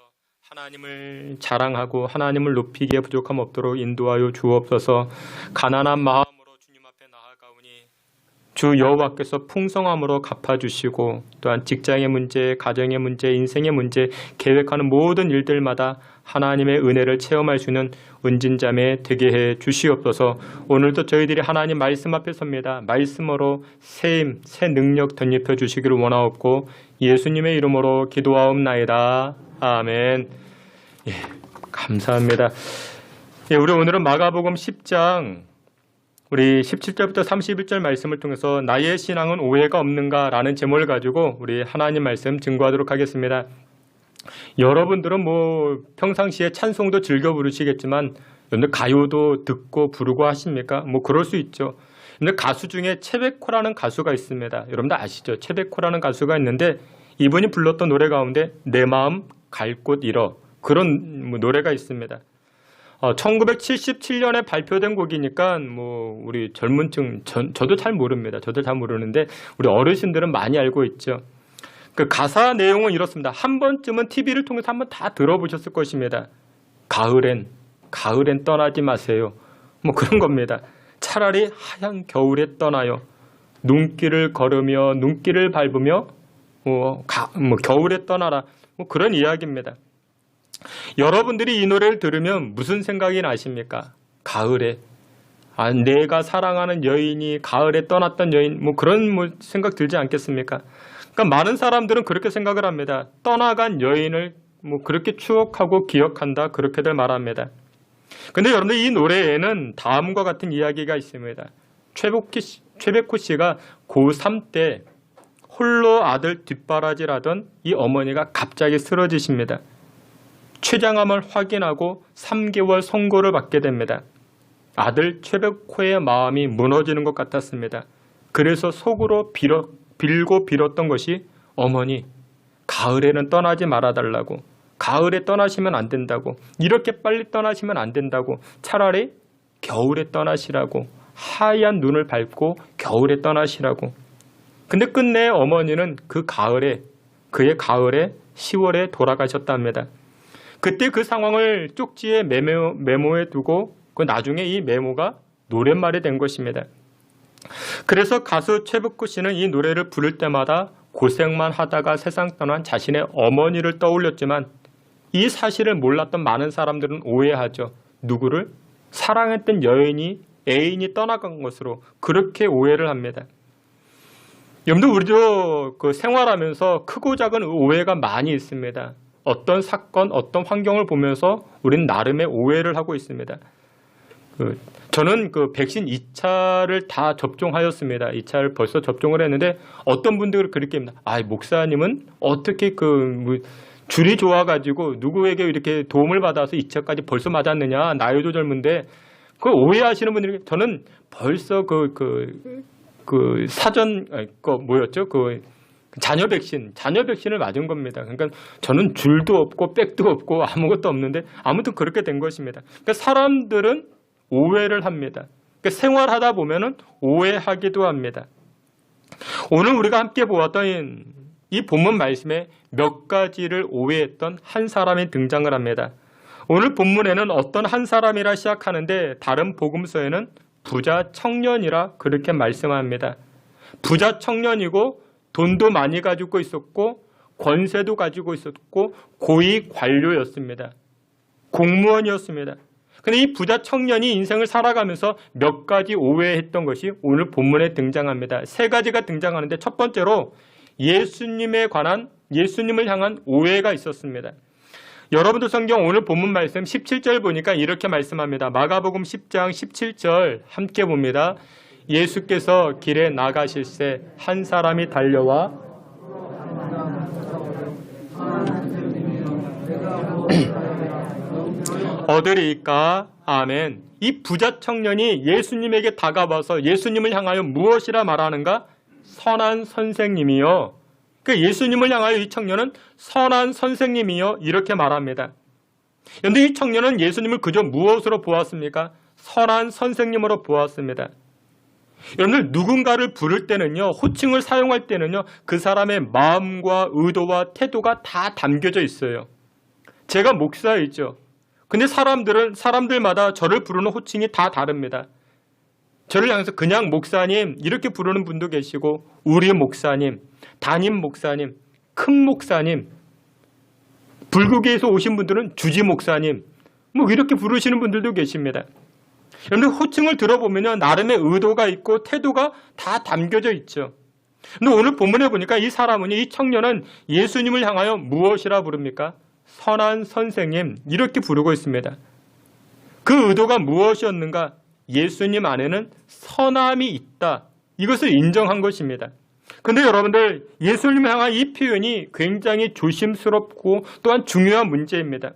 S2: 하나님을 자랑하고 하나님을 높이기에 부족함 없도록 인도하여 주옵소서. 가난한 마음으로 주님 앞에 나아가오니 주 여호와께서 풍성함으로 갚아주시고 또한 직장의 문제, 가정의 문제, 인생의 문제, 계획하는 모든 일들마다 하나님의 은혜를 체험할 수 있는 은진자매 되게 해 주시옵소서. 오늘도 저희들이 하나님 말씀 앞에 섭니다. 말씀으로 새 힘, 새 능력 덧입혀 주시기를 원하옵고 예수님의 이름으로 기도하옵나이다. 아멘. 감사합니다. 우리 오늘은 마가복음 10장 우리 17절부터 31절 말씀을 통해서 나의 신앙은 오해가 없는가 라는 제목을 가지고 우리 하나님 말씀 증거하도록 하겠습니다. 여러분들은 뭐 평상시에 찬송도 즐겨 부르시겠지만 여러분들 가요도 듣고 부르고 하십니까? 뭐 그럴 수 있죠. 근데 가수 중에 채베코라는 가수가 있습니다. 여러분들 아시죠? 채베코라는 가수가 있는데 이분이 불렀던 노래 가운데 내 마음 갈 곳 잃어 그런 노래가 있습니다. 1977년에 발표된 곡이니까 뭐 우리 젊은층 저도 잘 모릅니다. 저도 잘 모르는데 우리 어르신들은 많이 알고 있죠. 그 가사 내용은 이렇습니다. 한 번쯤은 TV를 통해서 한번 다 들어보셨을 것입니다. 가을엔 떠나지 마세요. 뭐 그런 겁니다. 차라리 하얀 겨울에 떠나요. 눈길을 걸으며 눈길을 밟으며 겨울에 떠나라. 뭐 그런 이야기입니다. 여러분들이 이 노래를 들으면 무슨 생각이 나십니까? 가을에 내가 사랑하는 여인이 가을에 떠났던 여인 뭐 그런 생각 들지 않겠습니까? 그러니까 많은 사람들은 그렇게 생각을 합니다. 떠나간 여인을 뭐 그렇게 추억하고 기억한다 그렇게들 말합니다. 근데 여러분들 이 노래에는 다음과 같은 이야기가 있습니다. 최백호 씨가 고3 때 홀로 아들 뒷바라지라던 이 어머니가 갑자기 쓰러지십니다. 췌장암을 확인하고 3개월 선고를 받게 됩니다. 아들 최백호의 마음이 무너지는 것 같았습니다. 그래서 속으로 빌고 빌었던 것이 어머니 가을에는 떠나지 말아달라고, 가을에 떠나시면 안 된다고, 이렇게 빨리 떠나시면 안 된다고, 차라리 겨울에 떠나시라고, 하얀 눈을 밟고 겨울에 떠나시라고. 근데 끝내 어머니는 그의 가을에 10월에 돌아가셨답니다. 그때 그 상황을 쪽지에 메모해 두고 나중에 이 메모가 노랫말이 된 것입니다. 그래서 가수 최백호 씨는 이 노래를 부를 때마다 고생만 하다가 세상 떠난 자신의 어머니를 떠올렸지만 이 사실을 몰랐던 많은 사람들은 오해하죠. 누구를? 사랑했던 애인이 떠나간 것으로 그렇게 오해를 합니다. 여러분들 우리도 생활하면서 크고 작은 오해가 많이 있습니다. 어떤 사건, 어떤 환경을 보면서 우리는 나름의 오해를 하고 있습니다. 저는 백신 2차를 다 접종하였습니다. 2차를 벌써 접종을 했는데 어떤 분들은 그렇게 합니다. 목사님은 어떻게 줄이 좋아가지고 누구에게 이렇게 도움을 받아서 2차까지 벌써 맞았느냐. 나이도 젊은데 그걸 오해하시는 분들이 저는 벌써 사전 뭐였죠? 자녀 백신을 맞은 겁니다. 그러니까 저는 줄도 없고 백도 없고 아무것도 없는데 아무튼 그렇게 된 것입니다. 그러니까 사람들은 오해를 합니다. 그러니까 생활하다 보면은 오해하기도 합니다. 오늘 우리가 함께 보았던 이 본문 말씀에 몇 가지를 오해했던 한 사람이 등장을 합니다. 오늘 본문에는 어떤 한 사람이라 시작하는데 다른 복음서에는 부자 청년이라 그렇게 말씀합니다. 부자 청년이고 돈도 많이 가지고 있었고 권세도 가지고 있었고 고위 관료였습니다. 공무원이었습니다. 그런데 이 부자 청년이 인생을 살아가면서 몇 가지 오해했던 것이 오늘 본문에 등장합니다. 세 가지가 등장하는데 첫 번째로 예수님을 향한 오해가 있었습니다. 여러분들 성경 오늘 본문 말씀 17절 보니까 이렇게 말씀합니다. 마가복음 10장 17절 함께 봅니다. 예수께서 길에 나가실새 한 사람이 달려와 얻으리까? 아멘. 이 부자 청년이 예수님에게 다가와서 예수님을 향하여 무엇이라 말하는가? 선한 선생님이요. 그 예수님을 향하여 이 청년은 선한 선생님이요 이렇게 말합니다. 그런데 이 청년은 예수님을 그저 무엇으로 보았습니까? 선한 선생님으로 보았습니다. 여러분들 누군가를 부를 때는요, 호칭을 사용할 때는요, 그 사람의 마음과 의도와 태도가 다 담겨져 있어요. 제가 목사이죠. 근데 사람들마다 저를 부르는 호칭이 다 다릅니다. 저를 향해서 그냥 목사님 이렇게 부르는 분도 계시고 우리 목사님, 담임 목사님, 큰 목사님, 불교계에서 오신 분들은 주지 목사님 뭐 이렇게 부르시는 분들도 계십니다. 여러분들 호칭을 들어보면 나름의 의도가 있고 태도가 다 담겨져 있죠. 근데 오늘 본문에 보니까 이 청년은 예수님을 향하여 무엇이라 부릅니까? 선한 선생님 이렇게 부르고 있습니다. 그 의도가 무엇이었는가? 예수님 안에는 선함이 있다. 이것을 인정한 것입니다. 근데 여러분들 예수님을 향한 이 표현이 굉장히 조심스럽고 또한 중요한 문제입니다.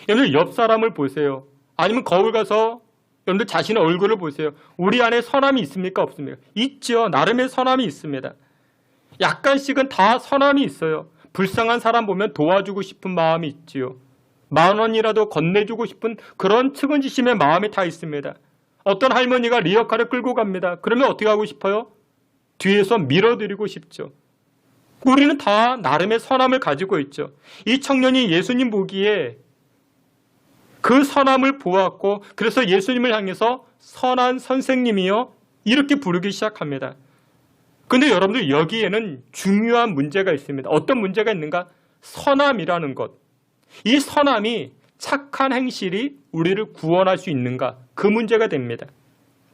S2: 여러분들 옆 사람을 보세요. 아니면 거울 가서 여러분들 자신의 얼굴을 보세요. 우리 안에 선함이 있습니까? 없습니까? 있죠. 나름의 선함이 있습니다. 약간씩은 다 선함이 있어요. 불쌍한 사람 보면 도와주고 싶은 마음이 있지요. 10,000원이라도 건네주고 싶은 그런 측은지심의 마음이 다 있습니다. 어떤 할머니가 리어카를 끌고 갑니다. 그러면 어떻게 하고 싶어요? 뒤에서 밀어드리고 싶죠. 우리는 다 나름의 선함을 가지고 있죠. 이 청년이 예수님 보기에 그 선함을 보았고 그래서 예수님을 향해서 선한 선생님이요 이렇게 부르기 시작합니다. 그런데 여러분들 여기에는 중요한 문제가 있습니다. 어떤 문제가 있는가? 선함이라는 것. 이 선함이 착한 행실이 우리를 구원할 수 있는가? 그 문제가 됩니다.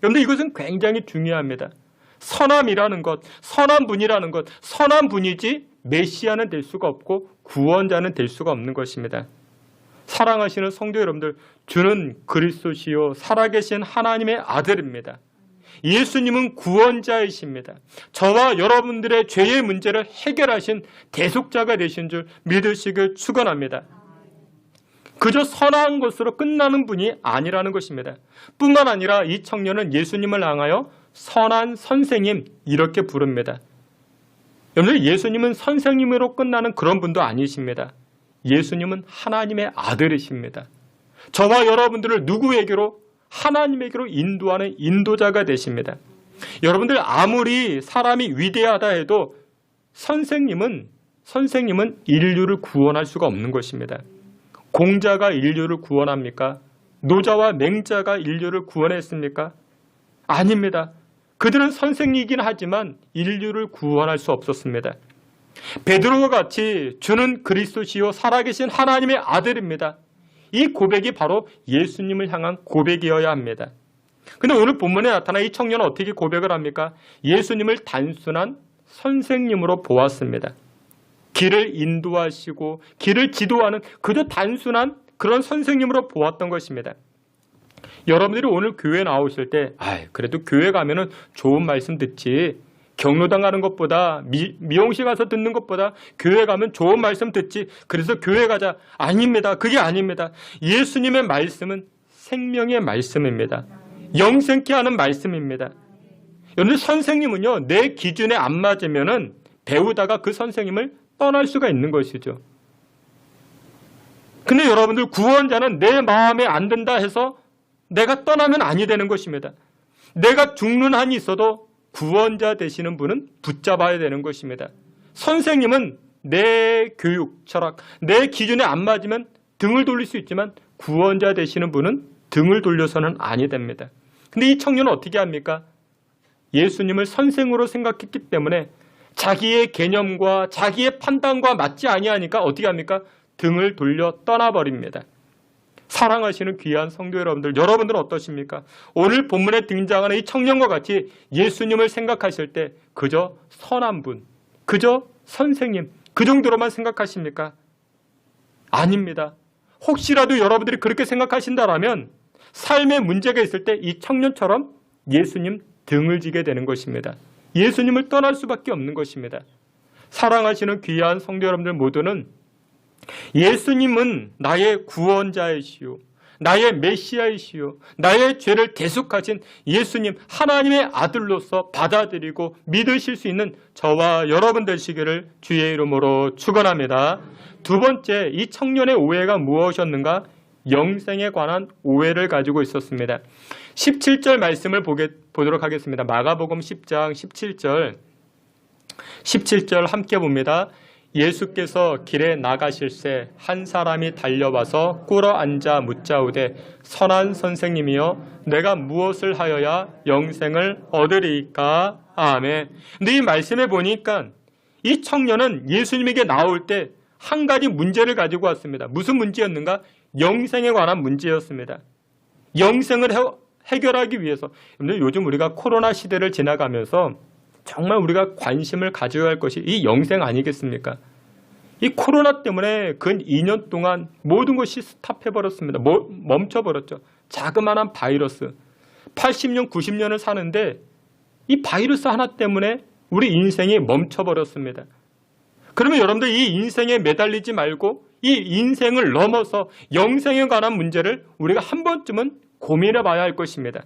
S2: 여러분들 이것은 굉장히 중요합니다. 선함이라는 것, 선한 분이라는 것, 선한 분이지 메시아는 될 수가 없고 구원자는 될 수가 없는 것입니다. 사랑하시는 성도 여러분들, 주는 그리스도시요 살아계신 하나님의 아들입니다. 예수님은 구원자이십니다. 저와 여러분들의 죄의 문제를 해결하신 대속자가 되신 줄 믿으시길 축원합니다. 그저 선한 것으로 끝나는 분이 아니라는 것입니다. 뿐만 아니라 이 청년은 예수님을 향하여 선한 선생님 이렇게 부릅니다. 여러분, 예수님은 선생님으로 끝나는 그런 분도 아니십니다. 예수님은 하나님의 아들이십니다. 저와 여러분들을 누구에게로? 하나님에게로 인도하는 인도자가 되십니다. 여러분들 아무리 사람이 위대하다 해도 선생님은 인류를 구원할 수가 없는 것입니다. 공자가 인류를 구원합니까? 노자와 맹자가 인류를 구원했습니까? 아닙니다. 그들은 선생이긴 하지만 인류를 구원할 수 없었습니다. 베드로와 같이 주는 그리스도시요 살아계신 하나님의 아들입니다. 이 고백이 바로 예수님을 향한 고백이어야 합니다. 그런데 오늘 본문에 나타난 이 청년은 어떻게 고백을 합니까? 예수님을 단순한 선생님으로 보았습니다. 길을 인도하시고 길을 지도하는 그저 단순한 그런 선생님으로 보았던 것입니다. 여러분들이 오늘 교회 나오실 때 그래도 교회 가면은 좋은 말씀 듣지, 경로당 가는 것보다 미용실 가서 듣는 것보다 교회 가면 좋은 말씀 듣지, 그래서 교회 가자. 아닙니다. 그게 아닙니다. 예수님의 말씀은 생명의 말씀입니다. 영생케 하는 말씀입니다. 여러분, 선생님은요 내 기준에 안 맞으면은 배우다가 그 선생님을 떠날 수가 있는 것이죠. 근데 여러분들 구원자는 내 마음에 안 든다 해서 내가 떠나면 아니 되는 것입니다. 내가 죽는 한이 있어도 구원자 되시는 분은 붙잡아야 되는 것입니다. 선생님은 내 교육, 철학, 내 기준에 안 맞으면 등을 돌릴 수 있지만 구원자 되시는 분은 등을 돌려서는 아니 됩니다. 근데 이 청년은 어떻게 합니까? 예수님을 선생으로 생각했기 때문에 자기의 개념과 자기의 판단과 맞지 아니하니까 어떻게 합니까? 등을 돌려 떠나버립니다. 사랑하시는 귀한 성도 여러분들, 여러분들은 어떠십니까? 오늘 본문에 등장하는 이 청년과 같이 예수님을 생각하실 때 그저 선한 분, 그저 선생님, 그 정도로만 생각하십니까? 아닙니다. 혹시라도 여러분들이 그렇게 생각하신다면 삶에 문제가 있을 때 이 청년처럼 예수님 등을 지게 되는 것입니다. 예수님을 떠날 수밖에 없는 것입니다. 사랑하시는 귀한 성도 여러분들 모두는 예수님은 나의 구원자이시오, 나의 메시아이시오, 나의 죄를 대속하신 예수님 하나님의 아들로서 받아들이고 믿으실 수 있는 저와 여러분 되시기를 주의 이름으로 축원합니다. 두 번째, 이 청년의 오해가 무엇이었는가? 영생에 관한 오해를 가지고 있었습니다. 17절 말씀을 보도록 하겠습니다. 마가복음 10장 17절 함께 봅니다. 예수께서 길에 나가실새 한 사람이 달려와서 꿇어 앉아 묻자오되 선한 선생님이여 내가 무엇을 하여야 영생을 얻으리이까? 아멘. 근데 이 말씀에 보니까 이 청년은 예수님에게 나올 때 한 가지 문제를 가지고 왔습니다. 무슨 문제였는가? 영생에 관한 문제였습니다. 영생을 해결하기 위해서. 요즘 우리가 코로나 시대를 지나가면서 정말 우리가 관심을 가져야 할 것이 이 영생 아니겠습니까? 이 코로나 때문에 근 2년 동안 모든 것이 스탑해버렸습니다. 멈춰버렸죠. 자그마한 바이러스. 80년, 90년을 사는데 이 바이러스 하나 때문에 우리 인생이 멈춰버렸습니다. 그러면 여러분들 이 인생에 매달리지 말고 이 인생을 넘어서 영생에 관한 문제를 우리가 한 번쯤은 고민해 봐야 할 것입니다.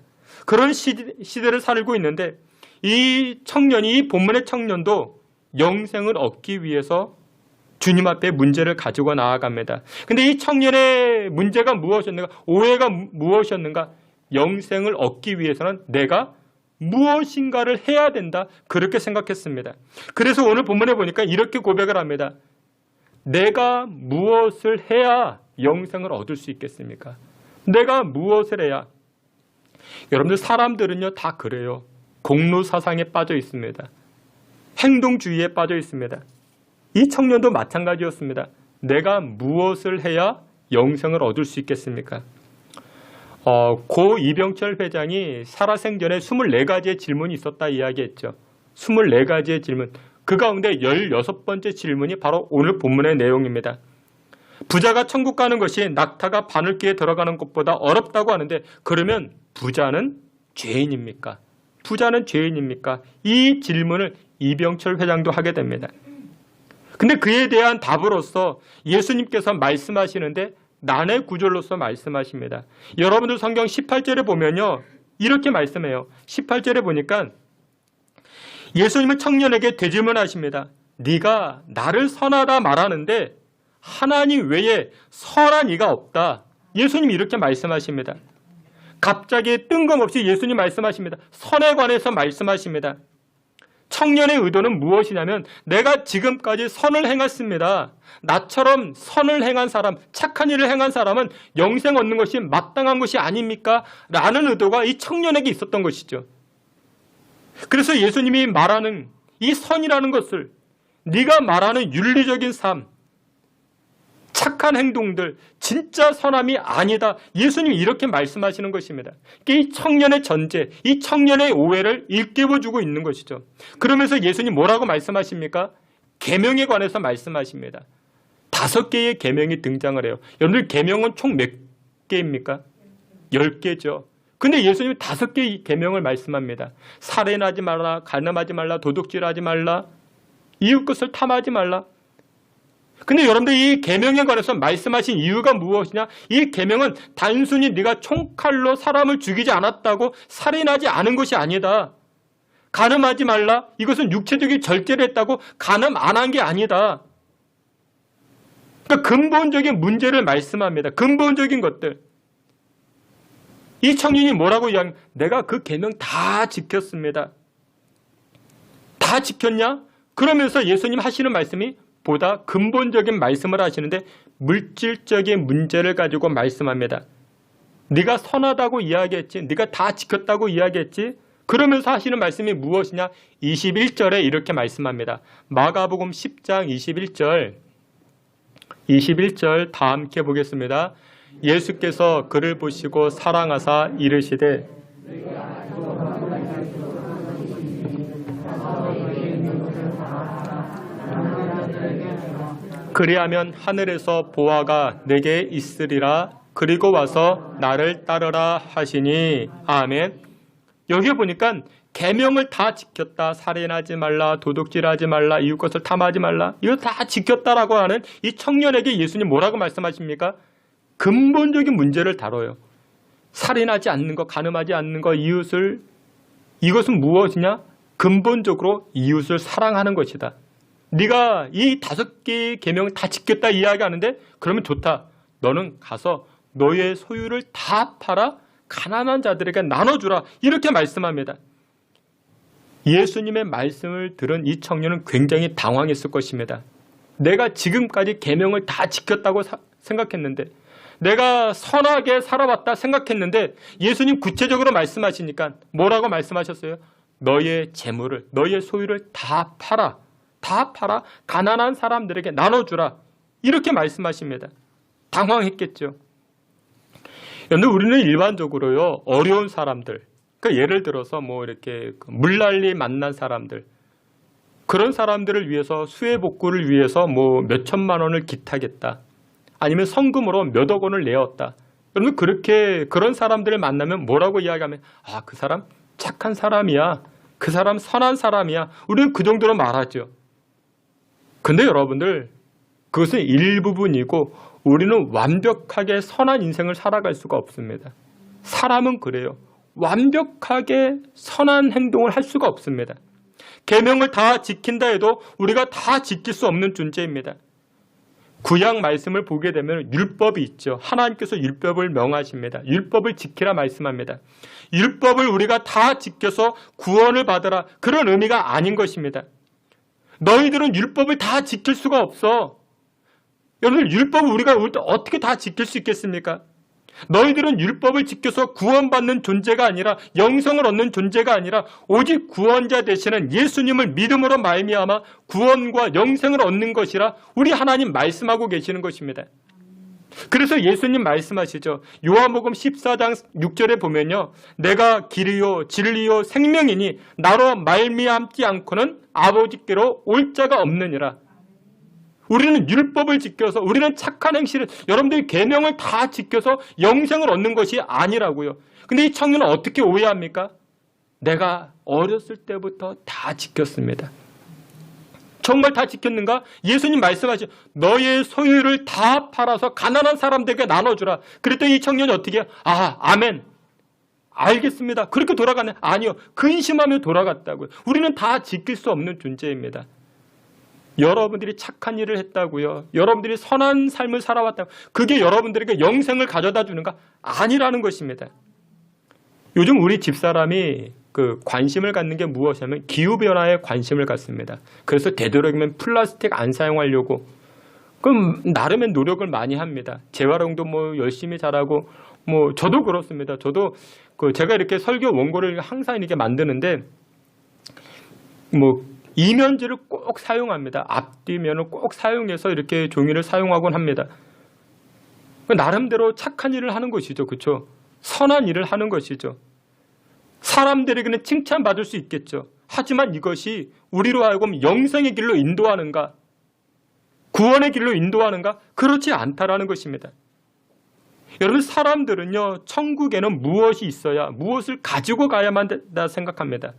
S2: 그런 시대를 살고 있는데 이 청년이, 이 본문의 청년도 영생을 얻기 위해서 주님 앞에 문제를 가지고 나아갑니다. 근데 이 청년의 문제가 무엇이었는가? 오해가 무엇이었는가? 영생을 얻기 위해서는 내가 무엇인가를 해야 된다. 그렇게 생각했습니다. 그래서 오늘 본문에 보니까 이렇게 고백을 합니다. 내가 무엇을 해야 영생을 얻을 수 있겠습니까? 내가 무엇을 해야? 여러분들 사람들은요 다 그래요. 공로사상에 빠져 있습니다. 행동주의에 빠져 있습니다. 이 청년도 마찬가지였습니다. 내가 무엇을 해야 영생을 얻을 수 있겠습니까? 고 이병철 회장이 살아생전에 24가지의 질문이 있었다 이야기했죠. 24가지의 질문. 그 가운데 16번째 질문이 바로 오늘 본문의 내용입니다. 부자가 천국 가는 것이 낙타가 바늘귀에 들어가는 것보다 어렵다고 하는데 그러면 부자는 죄인입니까? 부자는 죄인입니까? 이 질문을 이병철 회장도 하게 됩니다. 근데 그에 대한 답으로서 예수님께서 말씀하시는데 난의 구절로서 말씀하십니다. 여러분들 성경 18절에 보면요. 이렇게 말씀해요. 18절에 보니까 예수님은 청년에게 되질문하십니다. 네가 나를 선하다 말하는데 하나님 외에 선한 이가 없다. 예수님이 이렇게 말씀하십니다. 갑자기 뜬금없이 예수님 말씀하십니다. 선에 관해서 말씀하십니다. 청년의 의도는 무엇이냐면 내가 지금까지 선을 행했습니다. 나처럼 선을 행한 사람, 착한 일을 행한 사람은 영생 얻는 것이 마땅한 것이 아닙니까? 라는 의도가 이 청년에게 있었던 것이죠. 그래서 예수님이 말하는 이 선이라는 것을 네가 말하는 윤리적인 삶, 착한 행동들, 진짜 선함이 아니다. 예수님이 이렇게 말씀하시는 것입니다. 이 청년의 전제, 이 청년의 오해를 일깨워주고 있는 것이죠. 그러면서 예수님 뭐라고 말씀하십니까? 계명에 관해서 말씀하십니다. 5개의 계명이 등장을 해요. 여러분들 계명은 총 몇 개입니까? 10개죠. 근데 예수님이 5개의 계명을 말씀합니다. 살인하지 말라, 간음하지 말라, 도둑질하지 말라, 이웃 것을 탐하지 말라. 근데 여러분들 이 계명에 관해서 말씀하신 이유가 무엇이냐? 이 계명은 단순히 네가 총칼로 사람을 죽이지 않았다고 살인하지 않은 것이 아니다. 간음하지 말라. 이것은 육체적인 절제를 했다고 간음 안 한 게 아니다. 그러니까 근본적인 문제를 말씀합니다. 근본적인 것들. 이 청년이 뭐라고 이야기하면 내가 그 계명 다 지켰습니다. 다 지켰냐? 그러면서 예수님 하시는 말씀이 보다 근본적인 말씀을 하시는데 물질적인 문제를 가지고 말씀합니다. 네가 선하다고 이야기했지. 네가 다 지켰다고 이야기했지. 그러면서 하시는 말씀이 무엇이냐? 21절에 이렇게 말씀합니다. 마가복음 10장 21절 다 함께 보겠습니다. 예수께서 그를 보시고 사랑하사 이르시되 그리하면 하늘에서 보화가 내게 있으리라. 그리고 와서 나를 따르라 하시니. 아멘. 여기 보니까 계명을 다 지켰다. 살인하지 말라, 도둑질하지 말라, 이웃 것을 탐하지 말라. 이거 다 지켰다라고 하는 이 청년에게 예수님 뭐라고 말씀하십니까? 근본적인 문제를 다뤄요. 살인하지 않는 것, 간음하지 않는 것, 이것은 무엇이냐? 근본적으로 이웃을 사랑하는 것이다. 네가 이 5개의 계명을 다 지켰다 이야기하는데 그러면 좋다. 너는 가서 너의 소유를 다 팔아 가난한 자들에게 나눠주라. 이렇게 말씀합니다. 예수님의 말씀을 들은 이 청년은 굉장히 당황했을 것입니다. 내가 지금까지 계명을 다 지켰다고 생각했는데 내가 선하게 살아왔다 생각했는데 예수님 구체적으로 말씀하시니까 뭐라고 말씀하셨어요? 너의 재물을, 너의 소유를 다 팔아. 다 팔아 가난한 사람들에게 나눠주라. 이렇게 말씀하십니다. 당황했겠죠. 그런데 우리는 일반적으로요, 어려운 사람들, 그러니까 예를 들어서 뭐 이렇게 물난리 만난 사람들, 그런 사람들을 위해서 수해복구를 위해서 뭐 몇천만 원을 기탁했다. 아니면 성금으로 몇억 원을 내었다. 그러면 그런 사람들을 만나면 뭐라고 이야기하면 그 사람 착한 사람이야. 그 사람 선한 사람이야. 우리는 그 정도로 말하죠. 근데 여러분들, 그것은 일부분이고 우리는 완벽하게 선한 인생을 살아갈 수가 없습니다. 사람은 그래요. 완벽하게 선한 행동을 할 수가 없습니다. 계명을 다 지킨다 해도 우리가 다 지킬 수 없는 존재입니다. 구약 말씀을 보게 되면 율법이 있죠. 하나님께서 율법을 명하십니다. 율법을 지키라 말씀합니다. 율법을 우리가 다 지켜서 구원을 받으라, 그런 의미가 아닌 것입니다. 너희들은 율법을 다 지킬 수가 없어. 여러분, 율법을 우리가 어떻게 다 지킬 수 있겠습니까? 너희들은 율법을 지켜서 구원받는 존재가 아니라, 영생을 얻는 존재가 아니라 오직 구원자 되시는 예수님을 믿음으로 말미암아 구원과 영생을 얻는 것이라 우리 하나님 말씀하고 계시는 것입니다. 그래서 예수님 말씀하시죠. 요한복음 14장 6절에 보면요, 내가 길이요 진리요 생명이니 나로 말미암지 않고는 아버지께로 올 자가 없느니라. 우리는 율법을 지켜서, 우리는 착한 행실을, 여러분들이 계명을 다 지켜서 영생을 얻는 것이 아니라고요. 근데 이 청년은 어떻게 오해합니까? 내가 어렸을 때부터 다 지켰습니다. 정말 다 지켰는가? 예수님 말씀하시죠. 너의 소유를 다 팔아서 가난한 사람들에게 나눠주라. 그랬더니 이 청년이 어떻게 해요? 아멘. 알겠습니다. 그렇게 돌아가네. 아니요. 근심하며 돌아갔다고요. 우리는 다 지킬 수 없는 존재입니다. 여러분들이 착한 일을 했다고요. 여러분들이 선한 삶을 살아왔다고. 그게 여러분들에게 영생을 가져다 주는가? 아니라는 것입니다. 요즘 우리 집사람이 관심을 갖는 게 무엇이냐면 기후변화에 관심을 갖습니다. 그래서 되도록이면 플라스틱 안 사용하려고 그럼 나름의 노력을 많이 합니다. 재활용도 열심히 잘하고 저도 그렇습니다. 저도 제가 이렇게 설교 원고를 항상 이렇게 만드는데 이면지를 꼭 사용합니다. 앞뒤면을 꼭 사용해서 이렇게 종이를 사용하곤 합니다. 나름대로 착한 일을 하는 것이죠. 그렇죠? 선한 일을 하는 것이죠. 사람들에게는 칭찬받을 수 있겠죠. 하지만 이것이 우리로 하여금 영생의 길로 인도하는가? 구원의 길로 인도하는가? 그렇지 않다라는 것입니다. 여러분, 사람들은요, 천국에는 무엇이 있어야, 무엇을 가지고 가야만 된다 생각합니다.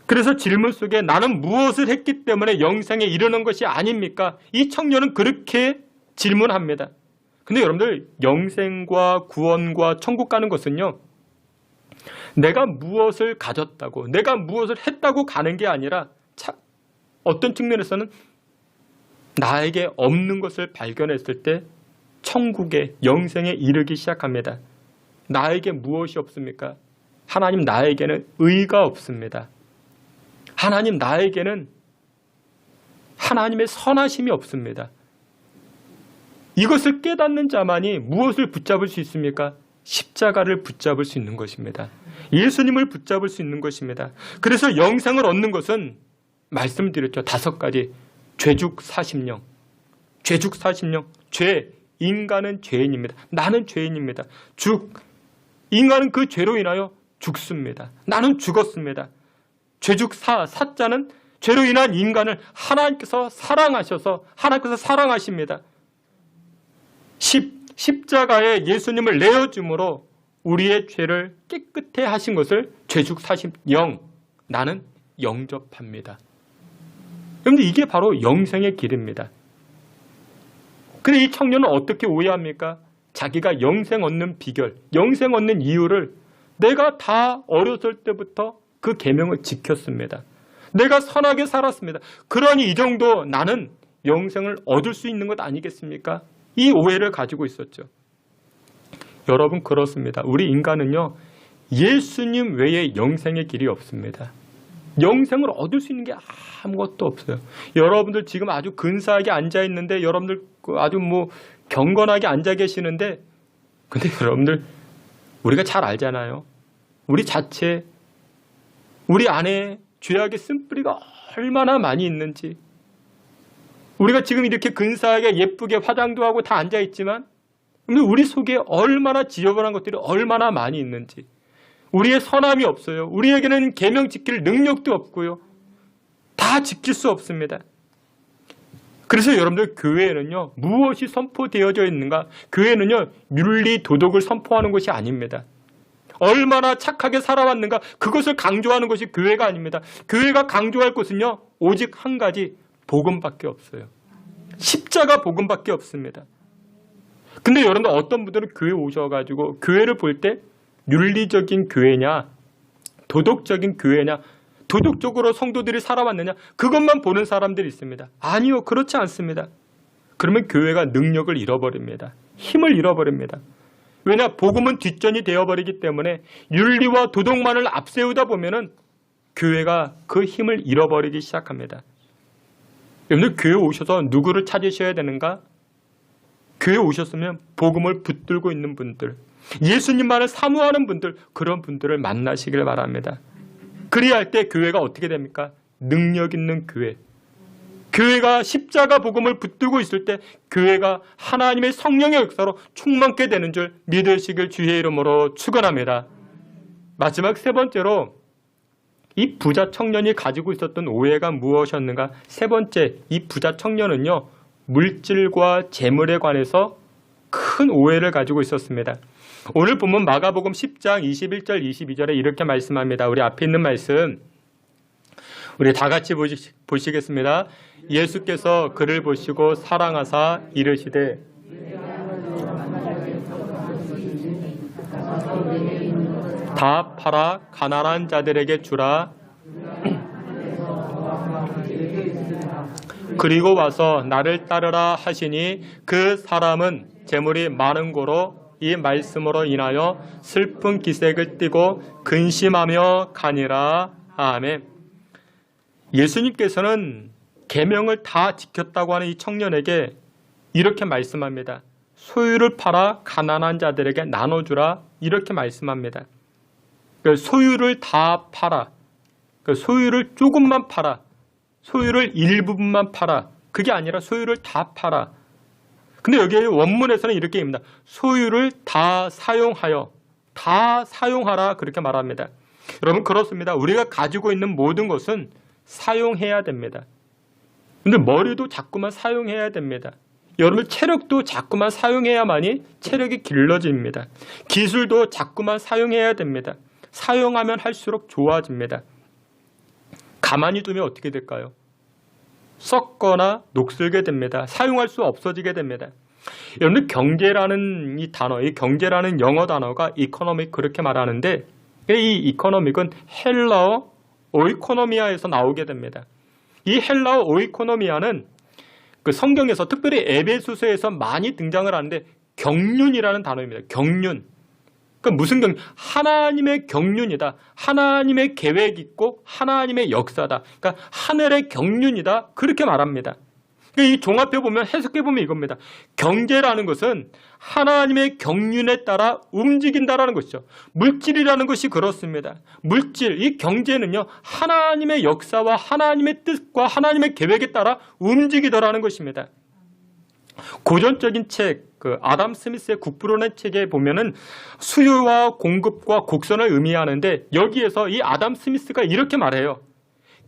S2: 그래서 질문 속에 나는 무엇을 했기 때문에 영생에 이르는 것이 아닙니까? 이 청년은 그렇게 질문합니다. 근데 여러분들, 영생과 구원과 천국 가는 것은요, 내가 무엇을 가졌다고, 내가 무엇을 했다고 가는 게 아니라 어떤 측면에서는 나에게 없는 것을 발견했을 때 천국의 영생에 이르기 시작합니다. 나에게 무엇이 없습니까? 하나님, 나에게는 의가 없습니다. 하나님, 나에게는 하나님의 선하심이 없습니다. 이것을 깨닫는 자만이 무엇을 붙잡을 수 있습니까? 십자가를 붙잡을 수 있는 것입니다. 예수님을 붙잡을 수 있는 것입니다. 그래서 영생을 얻는 것은 말씀드렸죠. 5가지. 죄죽 40령. 죄죽 40령. 죄. 인간은 죄인입니다. 나는 죄인입니다. 인간은 그 죄로 인하여 죽습니다. 나는 죽었습니다. 죄죽 사자는 죄로 인한 인간을 하나님께서 사랑하십니다. 십자가에 예수님을 내어줌으로 우리의 죄를 깨끗해 하신 것을 죄죽 40영, 나는 영접합니다. 그런데 이게 바로 영생의 길입니다. 근데 이 청년은 어떻게 오해합니까? 자기가 영생 얻는 비결, 영생 얻는 이유를 내가 다 어렸을 때부터 그 계명을 지켰습니다. 내가 선하게 살았습니다. 그러니 이 정도 나는 영생을 얻을 수 있는 것 아니겠습니까? 이 오해를 가지고 있었죠. 여러분, 그렇습니다. 우리 인간은요, 예수님 외에 영생의 길이 없습니다. 영생을 얻을 수 있는 게 아무것도 없어요. 여러분들 지금 아주 근사하게 앉아 있는데, 여러분들 아주 경건하게 앉아 계시는데, 근데 여러분들 우리가 잘 알잖아요. 우리 자체, 우리 안에 죄악의 쓴뿌리가 얼마나 많이 있는지. 우리가 지금 이렇게 근사하게 예쁘게 화장도 하고 다 앉아 있지만 우리 속에 얼마나 지저분한 것들이 얼마나 많이 있는지. 우리의 선함이 없어요. 우리에게는 계명 지킬 능력도 없고요. 다 지킬 수 없습니다. 그래서 여러분들, 교회에는요, 무엇이 선포되어져 있는가? 교회는요, 윤리 도덕을 선포하는 것이 아닙니다. 얼마나 착하게 살아왔는가, 그것을 강조하는 것이 교회가 아닙니다. 교회가 강조할 것은요, 오직 한 가지, 복음밖에 없어요. 십자가 복음밖에 없습니다. 근데 여러분들 어떤 분들은 교회 오셔가지고 교회를 볼 때 윤리적인 교회냐, 도덕적인 교회냐, 도덕적으로 성도들이 살아왔느냐, 그것만 보는 사람들이 있습니다. 아니요, 그렇지 않습니다. 그러면 교회가 능력을 잃어버립니다. 힘을 잃어버립니다. 왜냐, 복음은 뒷전이 되어버리기 때문에 윤리와 도덕만을 앞세우다 보면은 교회가 그 힘을 잃어버리기 시작합니다. 여러분들 교회 오셔서 누구를 찾으셔야 되는가? 교회 오셨으면 복음을 붙들고 있는 분들, 예수님만을 사모하는 분들, 그런 분들을 만나시길 바랍니다. 그래야 할 때 교회가 어떻게 됩니까? 능력 있는 교회. 교회가 십자가 복음을 붙들고 있을 때 교회가 하나님의 성령의 역사로 충만케 되는 줄 믿으시길 주의 이름으로 축원합니다. 마지막 세 번째로 이 부자 청년이 가지고 있었던 오해가 무엇이었는가? 세 번째, 이 부자 청년은요, 물질과 재물에 관해서 큰 오해를 가지고 있었습니다. 오늘 본문 마가복음 10장 21절 22절에 이렇게 말씀합니다. 우리 앞에 있는 말씀 우리 다 같이 보시겠습니다. 예수께서 그를 보시고 사랑하사 이르시되 다 팔아 가난한 자들에게 주라. 그리고 와서 나를 따르라 하시니 그 사람은 재물이 많은 고로 이 말씀으로 인하여 슬픈 기색을 띠고 근심하며 가니라. 아멘. 예수님께서는 계명을 다 지켰다고 하는 이 청년에게 이렇게 말씀합니다. 소유를 팔아 가난한 자들에게 나눠주라. 이렇게 말씀합니다. 소유를 다 팔아. 소유를 조금만 팔아. 소유를 일부분만 팔아. 그게 아니라 소유를 다 팔아. 근데 여기 원문에서는 이렇게 입니다. 소유를 다 사용하여, 다 사용하라, 그렇게 말합니다. 여러분, 그렇습니다. 우리가 가지고 있는 모든 것은 사용해야 됩니다. 근데 머리도 자꾸만 사용해야 됩니다. 여러분, 체력도 자꾸만 사용해야만이 체력이 길러집니다. 기술도 자꾸만 사용해야 됩니다. 사용하면 할수록 좋아집니다. 가만히 두면 어떻게 될까요? 썩거나 녹슬게 됩니다. 사용할 수 없어지게 됩니다. 여러분들, 경제라는 이 단어, 이 경제라는 영어 단어가 이코노믹 그렇게 말하는데, 이 이코노믹은 헬라어 오이코노미아에서 나오게 됩니다. 이 헬라어 오이코노미아는 그 성경에서 특별히 에베소서에서 많이 등장을 하는데 경륜이라는 단어입니다. 경륜. 그러니까 무슨 경륜? 하나님의 경륜이다. 하나님의 계획이 있고 하나님의 역사다. 그러니까 하늘의 경륜이다. 그렇게 말합니다. 그러니까 이 종합해 보면, 해석해 보면 이겁니다. 경제라는 것은 하나님의 경륜에 따라 움직인다라는 것이죠. 물질이라는 것이 그렇습니다. 물질, 이 경제는요, 하나님의 역사와 하나님의 뜻과 하나님의 계획에 따라 움직이더라는 것입니다. 고전적인 책, 아담 스미스의 국부론의 책에 보면은 수요와 공급과 곡선을 의미하는데, 여기에서 이 아담 스미스가 이렇게 말해요.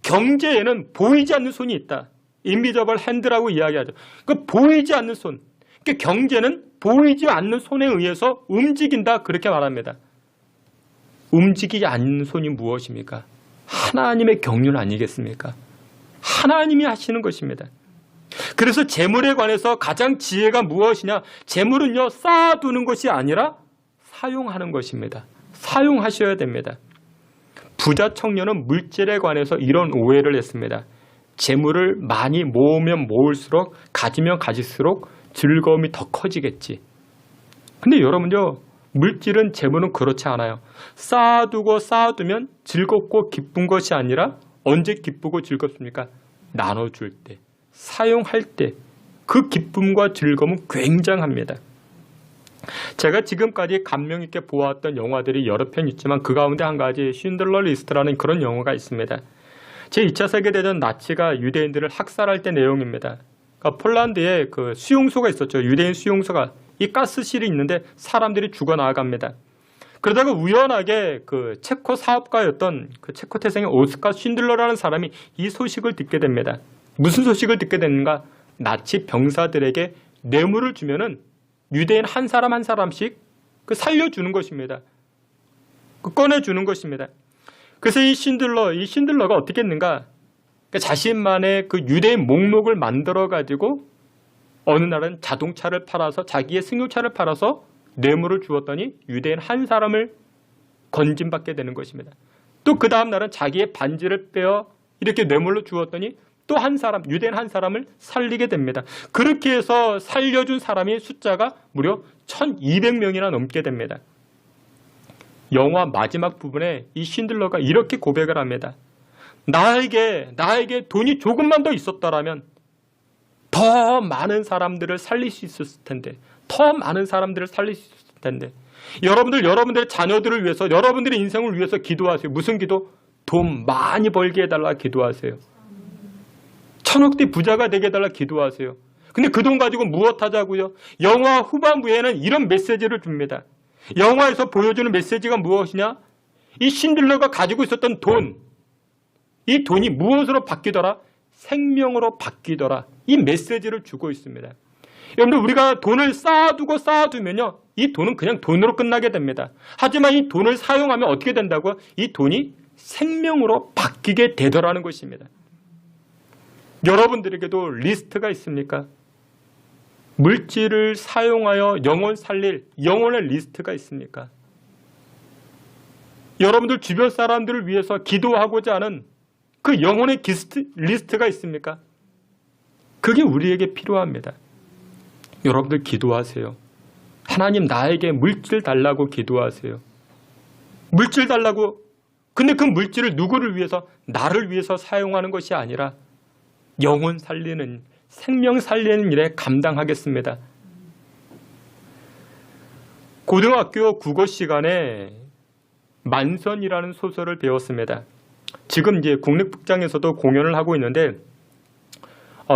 S2: 경제에는 보이지 않는 손이 있다. 인비저블 핸드라고 이야기하죠. 그러니까 보이지 않는 손. 그러니까 경제는 보이지 않는 손에 의해서 움직인다. 그렇게 말합니다. 움직이지 않는 손이 무엇입니까? 하나님의 경륜 아니겠습니까? 하나님이 하시는 것입니다. 그래서 재물에 관해서 가장 지혜가 무엇이냐? 재물은요, 쌓아두는 것이 아니라 사용하는 것입니다. 사용하셔야 됩니다. 부자 청년은 물질에 관해서 이런 오해를 했습니다. 재물을 많이 모으면 모을수록, 가지면 가질수록 즐거움이 더 커지겠지. 근데 여러분요, 물질은, 재물은 그렇지 않아요. 쌓아두면 즐겁고 기쁜 것이 아니라 언제 기쁘고 즐겁습니까? 나눠줄 때, 사용할 때 그 기쁨과 즐거움은 굉장합니다. 제가 지금까지 감명 있게 보았던 영화들이 여러 편 있지만 그 가운데 한 가지 쉰들러 리스트라는 그런 영화가 있습니다. 제2차 세계대전 나치가 유대인들을 학살할 때 내용입니다. 그러니까 폴란드에 그 수용소가 있었죠. 유대인 수용소가. 이 가스실이 있는데 사람들이 죽어나갑니다. 그러다가 우연하게 그 체코 사업가였던 그 체코 태생의 오스카 쉰들러라는 사람이 이 소식을 듣게 됩니다. 무슨 소식을 듣게 됐는가? 나치 병사들에게 뇌물을 주면은 유대인 한 사람 한 사람씩 그 살려주는 것입니다. 꺼내주는 것입니다. 그래서 이 신들러가 어떻게 했는가? 그러니까 자신만의 그 유대인 목록을 만들어가지고 어느 날은 자동차를 팔아서 자기의 승용차를 팔아서 뇌물을 주었더니 유대인 한 사람을 건진받게 되는 것입니다. 또 그 다음 날은 자기의 반지를 빼어 이렇게 뇌물로 주었더니 또 한 사람, 유대인 한 사람을 살리게 됩니다. 그렇게 해서 살려준 사람의 숫자가 무려 1200명이나 넘게 됩니다. 영화 마지막 부분에 이 신들러가 이렇게 고백을 합니다. 나에게 돈이 조금만 더 있었더라면 더 많은 사람들을 살릴 수 있었을 텐데, 더 많은 사람들을 살릴 수 있었을 텐데, 여러분들의 자녀들을 위해서, 여러분들의 인생을 위해서 기도하세요. 무슨 기도? 돈 많이 벌게 해달라 기도하세요. 천억대 부자가 되게 해달라 기도하세요. 근데 그 돈 가지고 무엇 하자고요? 영화 후반부에는 이런 메시지를 줍니다. 영화에서 보여주는 메시지가 무엇이냐? 이 신들러가 가지고 있었던 돈, 이 돈이 무엇으로 바뀌더라? 생명으로 바뀌더라. 이 메시지를 주고 있습니다. 여러분들, 우리가 돈을 쌓아두면요, 이 돈은 그냥 돈으로 끝나게 됩니다. 하지만 이 돈을 사용하면 어떻게 된다고요? 이 돈이 생명으로 바뀌게 되더라는 것입니다. 여러분들에게도 리스트가 있습니까? 물질을 사용하여 영혼 살릴 영혼의 리스트가 있습니까? 여러분들 주변 사람들을 위해서 기도하고자 하는 그 영혼의 리스트가 있습니까? 그게 우리에게 필요합니다. 여러분들 기도하세요. 하나님, 나에게 물질 달라고 기도하세요. 물질 달라고. 근데 그 물질을 누구를 위해서? 나를 위해서 사용하는 것이 아니라 영혼 살리는, 생명 살리는 일에 감당하겠습니다. 고등학교 국어 시간에 만선이라는 소설을 배웠습니다. 지금 이제 국립극장에서도 공연을 하고 있는데,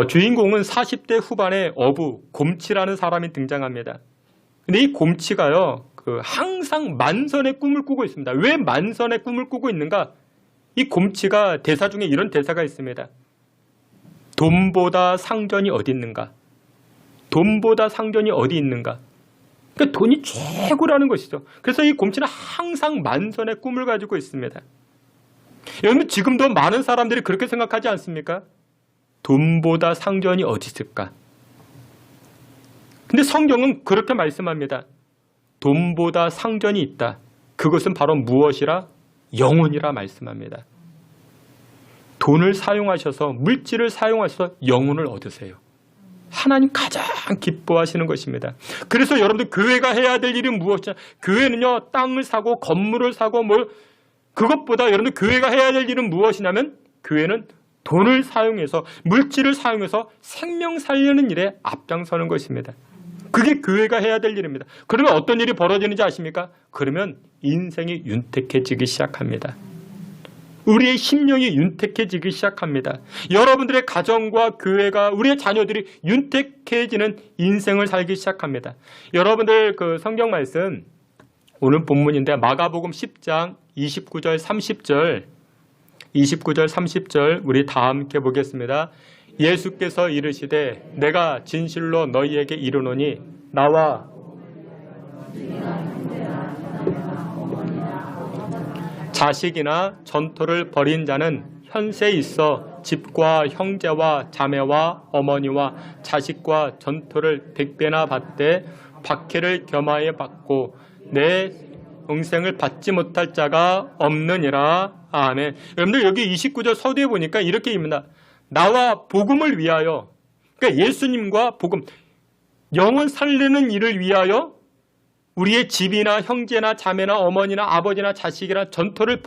S2: 주인공은 40대 후반의 어부 곰치라는 사람이 등장합니다. 근데 이 곰치가요, 항상 만선의 꿈을 꾸고 있습니다. 왜 만선의 꿈을 꾸고 있는가? 이 곰치가 대사 중에 이런 대사가 있습니다. 돈보다 상전이 어디 있는가? 돈보다 상전이 어디 있는가? 그러니까 돈이 최고라는 것이죠. 그래서 이 곰치는 항상 만선의 꿈을 가지고 있습니다. 여러분, 지금도 많은 사람들이 그렇게 생각하지 않습니까? 돈보다 상전이 어디 있을까? 근데 성경은 그렇게 말씀합니다. 돈보다 상전이 있다. 그것은 바로 무엇이라? 영혼이라 말씀합니다. 돈을 사용하셔서, 물질을 사용하셔서 영혼을 얻으세요. 하나님 가장 기뻐하시는 것입니다. 그래서 여러분들 교회가 해야 될 일은 무엇이냐? 교회는요, 땅을 사고 건물을 사고 그것보다 여러분들 교회가 해야 될 일은 무엇이냐면, 교회는 돈을 사용해서, 물질을 사용해서 생명 살리는 일에 앞장서는 것입니다. 그게 교회가 해야 될 일입니다. 그러면 어떤 일이 벌어지는지 아십니까? 그러면 인생이 윤택해지기 시작합니다. 우리의 심령이 윤택해지기 시작합니다. 여러분들의 가정과 교회가, 우리의 자녀들이 윤택해지는 인생을 살기 시작합니다. 여러분들 그 성경 말씀, 오늘 본문인데 마가복음 10장 29절 30절 우리 다 함께 보겠습니다. 예수께서 이르시되 내가 진실로 너희에게 이르노니 나와 자식이나 전토를 벌인 자는 현세에 있어 집과 형제와 자매와 어머니와 자식과 전토를 100배나 받되 박해를 겸하여 받고 내 영생을 받지 못할 자가 없느니라. 아멘. 여러분들 여기 29절 서두에 보니까 이렇게 입니다. 나와 복음을 위하여, 그러니까 예수님과 복음, 영혼 살리는 일을 위하여 우리의 집이나 형제나 자매나 어머니나 아버지나 자식이나 전토를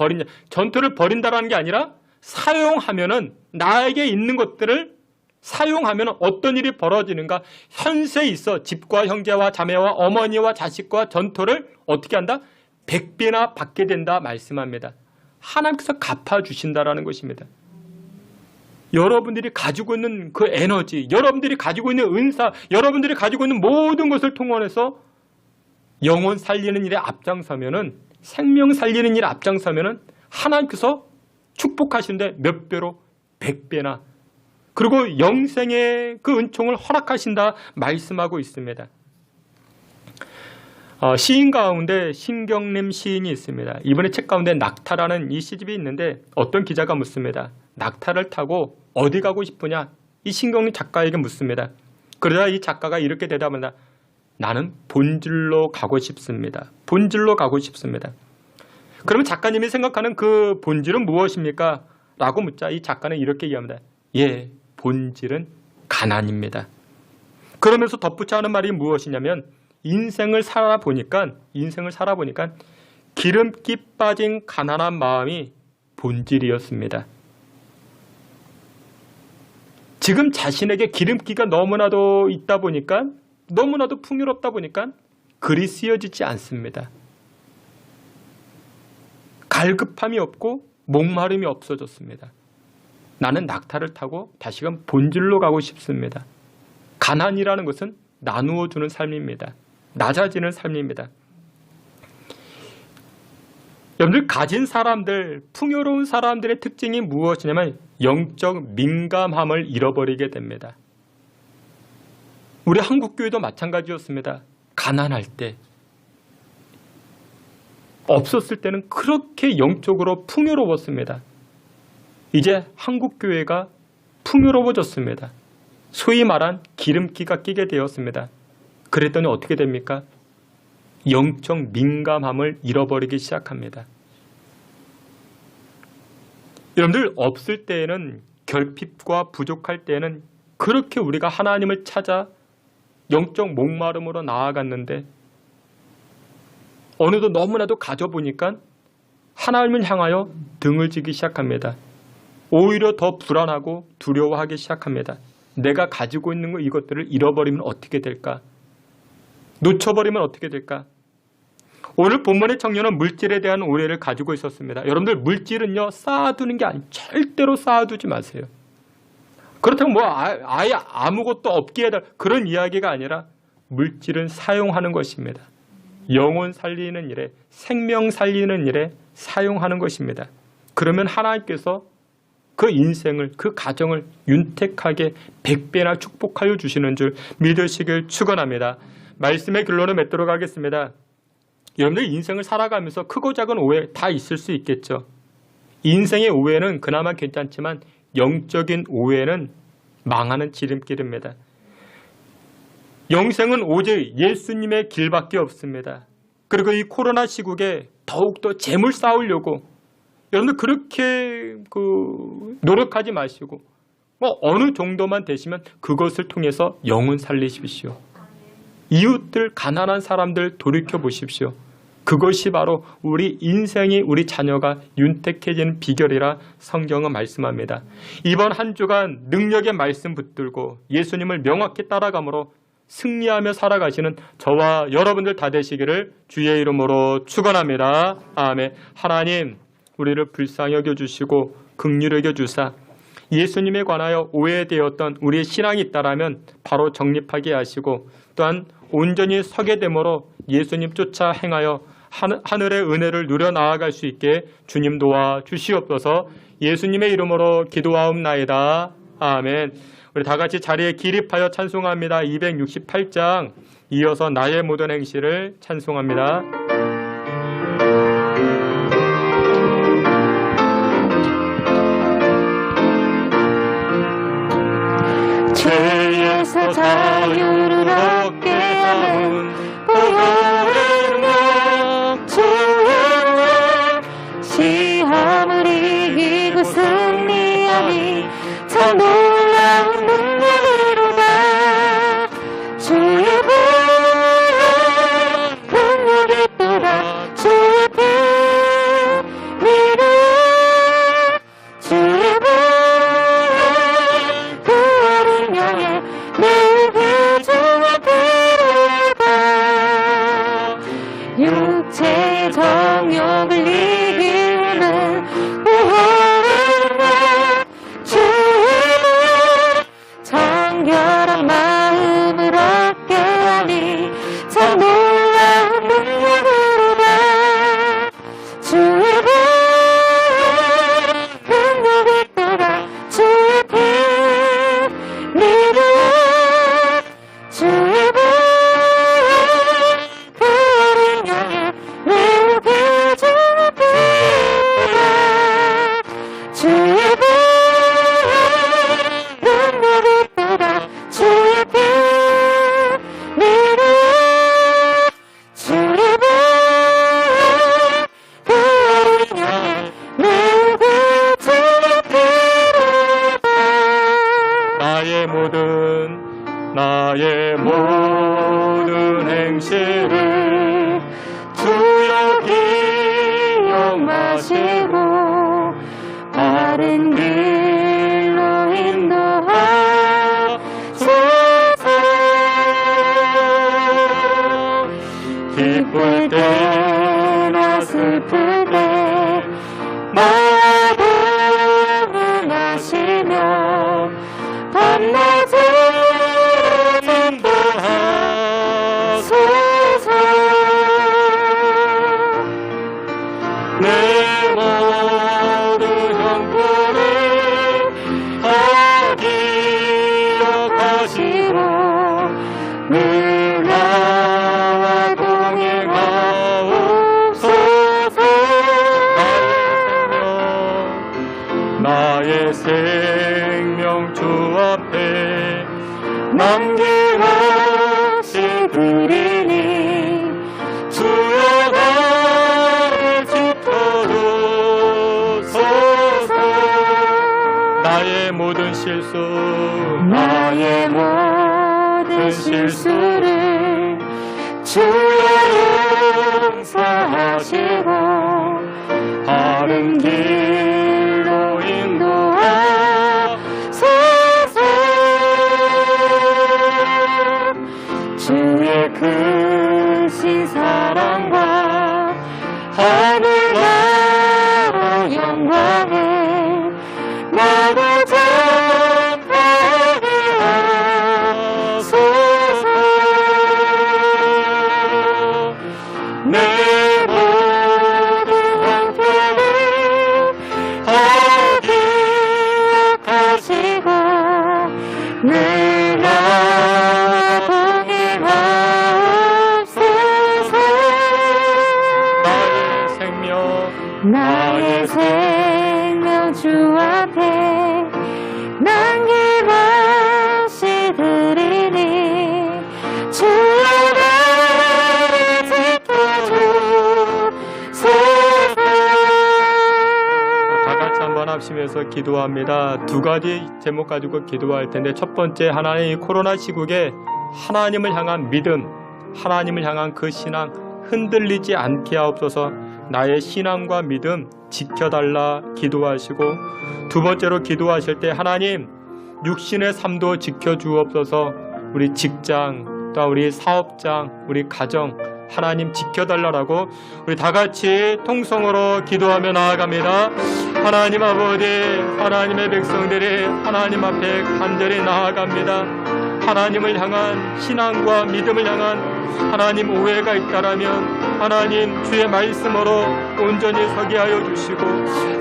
S2: 벌인다라는 게 아니라 사용하면은, 나에게 있는 것들을 사용하면 어떤 일이 벌어지는가? 현세에 있어 집과 형제와 자매와 어머니와 자식과 전토를 어떻게 한다? 100배나 받게 된다 말씀합니다. 하나님께서 갚아주신다라는 것입니다. 여러분들이 가지고 있는 그 에너지, 여러분들이 가지고 있는 은사, 여러분들이 가지고 있는 모든 것을 통원해서 영혼 살리는 일에 앞장서면은, 생명 살리는 일에 앞장서면은 하나님께서 축복하시는데 몇 배로? 100배나. 그리고 영생의 그 은총을 허락하신다 말씀하고 있습니다. 시인 가운데 신경림 시인이 있습니다. 이번에 책 가운데 낙타라는 이 시집이 있는데 어떤 기자가 묻습니다. 낙타를 타고 어디 가고 싶으냐? 이 신경림 작가에게 묻습니다. 그러자 이 작가가 이렇게 대답합니다. 나는 본질로 가고 싶습니다. 본질로 가고 싶습니다. 그러면 작가님이 생각하는 그 본질은 무엇입니까? 라고 묻자 이 작가는 이렇게 얘기합니다. 예, 본질은 가난입니다. 그러면서 덧붙여 하는 말이 무엇이냐면 인생을 살아보니까 기름기 빠진 가난한 마음이 본질이었습니다. 지금 자신에게 기름기가 너무나도 있다 보니까 너무나도 풍요롭다 보니까 글이 쓰여지지 않습니다. 갈급함이 없고 목마름이 없어졌습니다. 나는 낙타를 타고 다시금 본질로 가고 싶습니다. 가난이라는 것은 나누어 주는 삶입니다. 낮아지는 삶입니다. 여러분들 가진 사람들, 풍요로운 사람들의 특징이 무엇이냐면 영적 민감함을 잃어버리게 됩니다. 우리 한국교회도 마찬가지였습니다. 가난할 때, 없었을 때는 그렇게 영적으로 풍요로웠습니다. 이제 한국교회가 풍요로워졌습니다. 소위 말한 기름기가 끼게 되었습니다. 그랬더니 어떻게 됩니까? 영적 민감함을 잃어버리기 시작합니다. 여러분들 없을 때에는 결핍과 부족할 때에는 그렇게 우리가 하나님을 찾아 영적 목마름으로 나아갔는데 어느덧 너무나도 가져보니까 하나님을 향하여 등을 지기 시작합니다. 오히려 더 불안하고 두려워하기 시작합니다. 내가 가지고 있는 이것들을 잃어버리면 어떻게 될까? 놓쳐버리면 어떻게 될까? 오늘 본문의 청년은 물질에 대한 오해를 가지고 있었습니다. 여러분들 물질은요 쌓아두는 게 아니에요. 절대로 쌓아두지 마세요. 그렇다고 뭐 아예 아무것도 없게 해달라 그런 이야기가 아니라 물질은 사용하는 것입니다. 영혼 살리는 일에 생명 살리는 일에 사용하는 것입니다. 그러면 하나님께서 그 인생을 그 가정을 윤택하게 100배나 축복하여 주시는 줄 믿으시길 축원합니다. 말씀의 결론을 맺도록 하겠습니다. 여러분들 인생을 살아가면서 크고 작은 오해 다 있을 수 있겠죠. 인생의 오해는 그나마 괜찮지만 영적인 오해는 망하는 지름길입니다. 영생은 오직 예수님의 길밖에 없습니다. 그리고 이 코로나 시국에 더욱더 재물 쌓으려고 여러분들 그렇게 노력하지 마시고 어느 정도만 되시면 그것을 통해서 영혼 살리십시오. 이웃들 가난한 사람들 돌이켜 보십시오. 그것이 바로 우리 인생이 우리 자녀가 윤택해지는 비결이라 성경은 말씀합니다. 이번 한 주간 능력의 말씀 붙들고 예수님을 명확히 따라감으로 승리하며 살아가시는 저와 여러분들 다 되시기를 주의 이름으로 축원합니다. 아멘. 하나님 우리를 불쌍히 여겨주시고 긍휼히 여겨주사 예수님에 관하여 오해되었던 우리의 신앙이 있다라면 바로 정립하게 하시고 또한 온전히 서게 되므로 예수님 쫓아 행하여 하늘의 은혜를 누려 나아갈 수 있게 주님 도와 주시옵소서. 예수님의 이름으로 기도하옵나이다. 아멘. 우리 다 같이 자리에 기립하여 찬송합니다. 268장 이어서 나의 모든 행실을 찬송합니다.
S1: 죄에서 자유를 얻게 하는 보혈의 능력 주의 은 시험을 이기고 승리함이 참 놀라운 능력이로다. 주의 보혈 능력이 또다. 주의 피 믿음 주의 보혈 그 어린 양의 내 구주 앞에
S2: 나의 모든 행실을 주여 기억하시고 바른 길로 인도하소서. 기쁠 때나 슬플 때 나를 하시며 밤낮을 인도하소서. 내 모든 형벌을 다 기억하시고 늘 나와 동행하옵소서. 나의 생명 주 앞에 남김없이 드리니 주여 나를 지켜주소서. 나의 모든 실수를 주여 용서하시고 바른 길로 인도하소서. 주의 크신 사랑과 하늘나라 영광을 나도 전하게 하소서. 내 모든 형편을 다 기억하시고 늘 나와 동행하옵소서. 나의 생명 주 앞에 남김없이 드리니 주여 나를 지켜주소서. 다 같이 한번 합심해서 기도합니다. 두 가지 제목 가지고 기도할 텐데, 첫 번째, 하나님 이 코로나 시국에 하나님을 향한 믿음, 하나님을 향한 그 신앙 흔들리지 않게 하옵소서. 나의 신앙과 믿음 지켜달라 기도하시고, 두 번째로 기도하실 때 하나님 육신의 삶도 지켜주옵소서. 우리 직장, 또 우리 사업장, 우리 가정 하나님 지켜달라고 우리 다같이 통성으로 기도하며 나아갑니다. 하나님 아버지, 하나님의 백성들이 하나님 앞에 간절히 나아갑니다. 하나님을 향한 신앙과 믿음을 향한 하나님 오해가 있다라면 하나님 주의 말씀으로 온전히 서게 하여 주시고,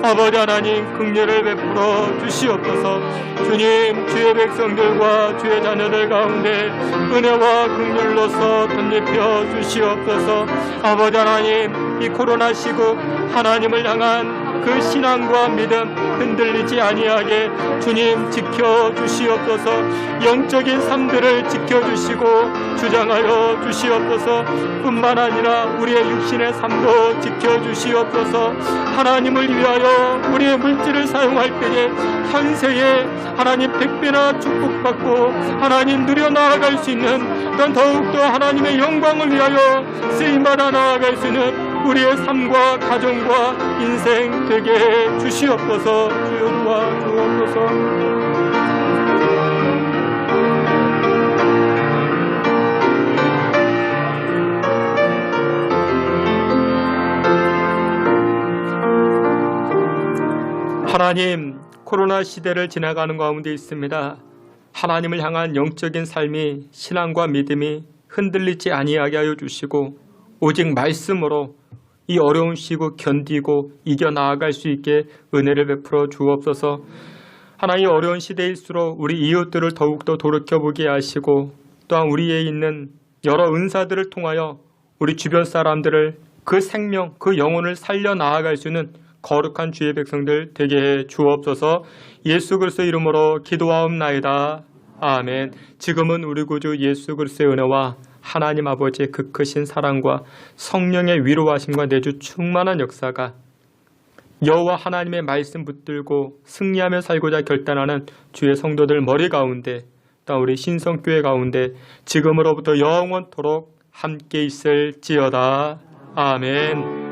S2: 아버지 하나님 긍휼을 베풀어 주시옵소서. 주님, 주의 백성들과 주의 자녀들 가운데 은혜와 긍휼로서 덧입혀 주시옵소서. 아버지 하나님, 이 코로나 시국 하나님을 향한 그 신앙과 믿음 흔들리지 아니하게 주님 지켜주시옵소서. 영적인 삶들을 지켜주시고 주장하여 주시옵소서. 뿐만 아니라 우리의 육신의 삶도 지켜주시옵소서. 하나님을 위하여 우리의 물질을 사용할 때에 현세에 하나님 100배나 축복받고 하나님 누려 나아갈 수 있는 그런 더욱더 하나님의 영광을 위하여 쓰임받아 나아갈 수 있는 우리의 삶과 가정과 인생 되게 해 주시옵소서. 주여 도와주옵소서. 하나님, 코로나 시대를 지나가는 가운데 있습니다. 하나님을 향한 영적인 삶이, 신앙과 믿음이 흔들리지 아니하게 하여 주시고 오직 말씀으로 이 어려운 시국 견디고 이겨나아갈 수 있게 은혜를 베풀어 주옵소서. 하나님, 어려운 시대일수록 우리 이웃들을 더욱더 돌이켜보게 하시고, 또한 우리에 있는 여러 은사들을 통하여 우리 주변 사람들을 그 생명, 그 영혼을 살려나아갈 수 있는 거룩한 주의 백성들 되게 해 주옵소서. 예수 그리스도 이름으로 기도하옵나이다. 아멘. 지금은 우리 구주 예수 그리스도의 은혜와 하나님 아버지의 그 크신 사랑과 성령의 위로하심과 내주 충만한 역사가 여호와 하나님의 말씀 붙들고 승리하며 살고자 결단하는 주의 성도들 머리 가운데 또 우리 신성교회 가운데 지금으로부터 영원토록 함께 있을지어다. 아멘.